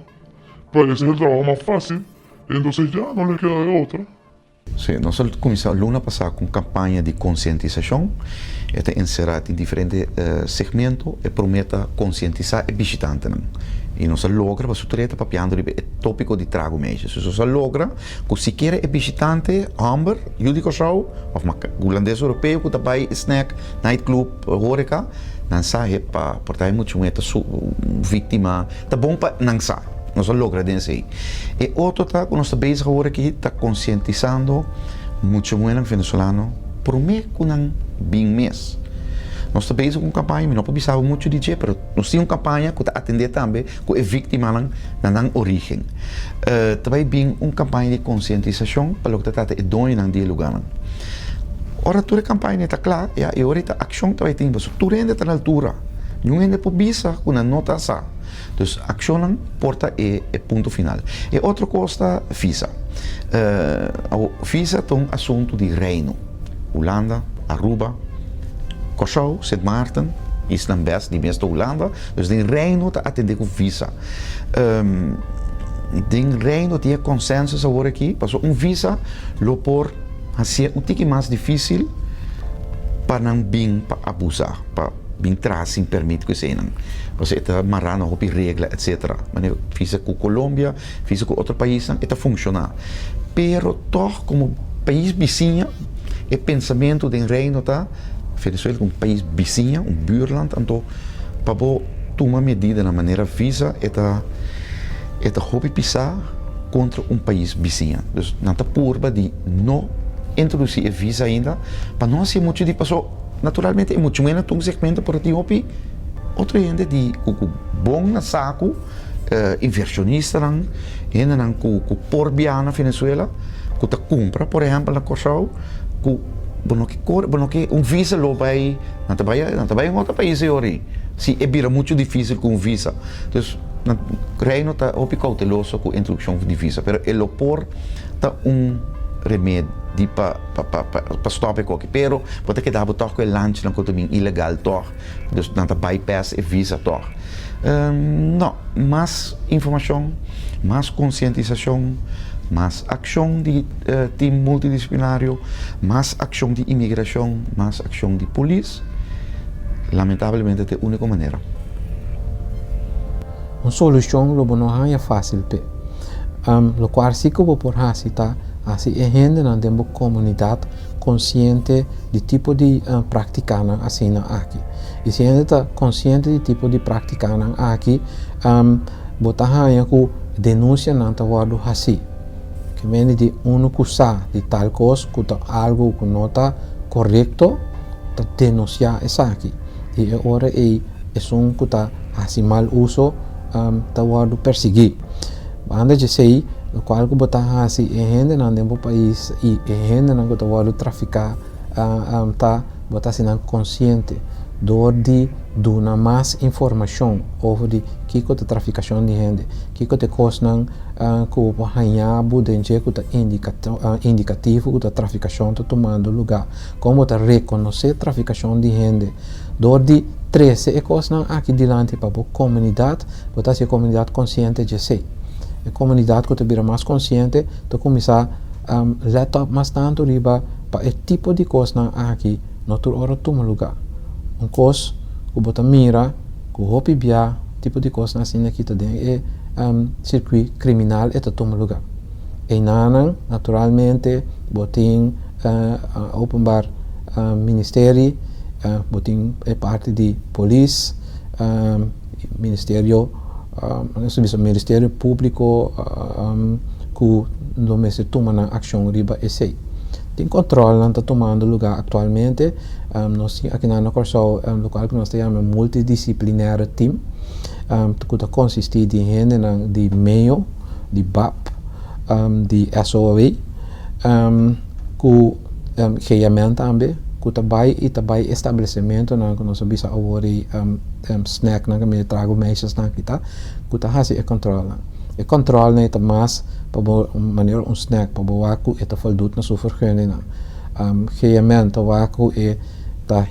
pues ese es el trabajo más fácil, entonces ya no les queda de otra. Sim, nós começamos ano passado com campanha de conscientização, é inserado em diferentes segmentos e promete conscientizar o visitante. E nós logra para sutreta papiando o tópico de trago mesmo. Se nós logra que se quer o visitante, amber, judico show, ou holandês europeu que também snack, nightclub, horeca, não sai para portar muito muita vítima, tá bom para não sai. Nós logramos aí. E outro tá, nós estamos bezig agora aqui, está conscientizando muito muito venezolano promete que não bem mês. Nós estamos bezig com campanha, não precisamos muito de dinheiro, mas nós temos uma campanha que atender também com a vítima na origem. Também bem uma campanha de conscientização para o que está a dono na dia lugar. Ora, toda a campanha está clara, e agora a ação também tem, mas tudo ainda está na altura. Não ainda precisa com a nota essa. Então, a ação porta é ponto final. E outra coisa, visa. A visa é um assunto de reino. Holanda, Aruba, Curaçao, Sint Maarten, Island Best, die meeste Holanda. Dus de reino está atender com visa. De reino tem consensus agora aqui, porque visa lo por ser tique mais difícil para não bem para abusar, para bem tracing permite que seja. Você está marrando op regra, etc. Mas visa com Colômbia, visa com outro país, está funcionar. Pero toch como país vizinho, o pensamento de reino está Venezuela é um país vizinho, um buurland, então para tomar medida na maneira visa é hobby pisar contra um país vizinho. Dus não está purba de não introduzir a visa ainda, para não ser muito de passou. Naturalmente é muito menos um segmento por ti hopi outro gente de bom na saco, inversionista não, ainda não com porbiana na Venezuela, que tá compra, por exemplo, na Curaçao, que visa lo vai não trabalha em outro país agora. Se é bira muito difícil com visa. Então, o reino está muito cauteloso com a introdução de visa, mas ele por tá remédio para stopar com aquilo. Pero pode que dá para que o lanche não também ilegal toch, dus não tá bypass a visa toch. Não, mais informação, mais conscientização, mais ação de time multidisciplinário, mais ação de imigração, mais ação de polícia. Lamentavelmente é a única maneira. Uma solução não é fácil, lo qual se que por tá assim é gente na dentro da comunidade consciente de tipo de praticar assim aqui. E se a gente está consciente de tipo de praticar aqui, botar com denúncia não tá guardo assim. Que vem de acusar de tal coisa que algo que não está correto, tá denunciar isso aqui. E agora é um que está assim mal uso, tá guardo perseguir. Anda de sei, o qual que botar assim é gente não dentro do país e é gente não que tá guardo traficar, tá botar assim não consciente. Door de dar mais informação sobre que a traficação de gente, que a coisa que o banhabo de gente que indicativo que a traficação está tomando lugar, como está reconhecer a traficação de gente, door de 13 é coisa aqui diante para a comunidade, botar se a comunidade consciente de si, a comunidade que está mais consciente, está começar a levar mais tanto riba para o tipo de coisa aqui, não hora toma lugar. Coisa que bota mira, que hopi bia, tipo de coisa assim aqui também é circuito criminal e toma lugar. E nanan, naturalmente, botin openbaar ministério, botin é parte de polícia, ministério público, que não se toma na ação riba esse. Tem controle não está tomando lugar atualmente. Nós aqui na Curaçao local que nós temos multidisciplinar team que consiste de gente de meio, de BAP, de SOA, que realmente também que também estabelecimento na que nós bisa agora snack na que me trago meses na kita que tá fazendo controle. E controle é mais para maneira snack para waku é voldoende na sua vergunning. Realmente waku é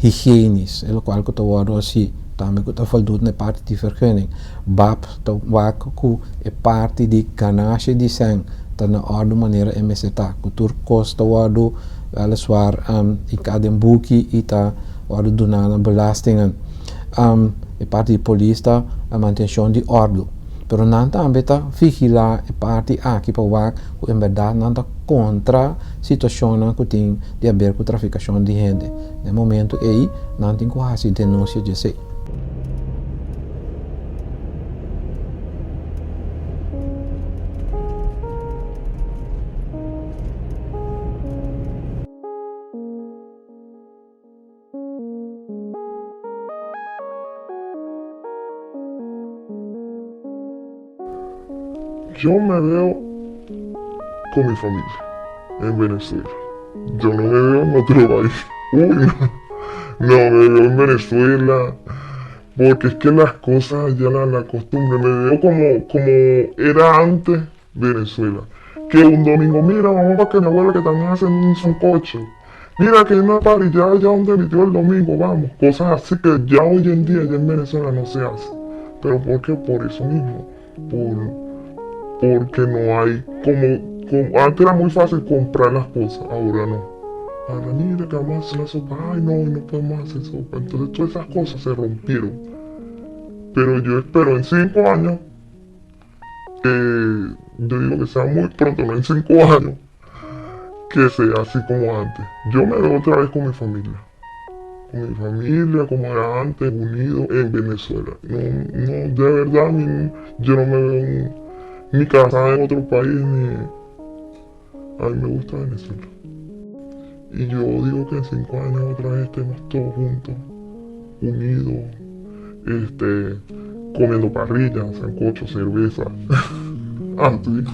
higienisch, o qual que word assim também que voldoende na parte de vergunning. BAP waku é parte de ganagem de sang na outra maneira MST que tur costa word weliswaar e cada boekie e tá word donando belastingen. É parte de polícia a manutenção de ordem. Pero não também está vigilar a parte aqui para o que em verdade não está contra a situação que tem de haver com traficação de gente. No momento aí não tem quase denúncia de si. Yo me veo con mi familia en Venezuela. Yo no me veo en otro país. No me veo en Venezuela. Porque es que las cosas, ya la costumbre, me veo como era antes Venezuela. Que un domingo, mira, vamos para que mi abuela que también hacen un sancocho. Mira que hay una parrilla allá donde vivió el domingo, vamos. Cosas así que ya hoy en día ya en Venezuela no se hace. Pero ¿por qué? Por eso mismo. Porque no hay como antes era muy fácil comprar las cosas, ahora no. Ahora mira que vamos a hacer la sopa, ay no podemos hacer sopa. Entonces todas esas cosas se rompieron. Pero yo espero en 5 años, yo digo que sea muy pronto, no en 5 años, que sea así como antes. Yo me veo otra vez con mi familia. Con mi familia, como era antes, unido en Venezuela. No, de verdad, yo no me veo ni casada en otro país, ni... A mí me gusta Venezuela. Y yo digo que en 5 años otra vez estemos todos juntos, unidos, comiendo parrillas, sancocho, cerveza. Así.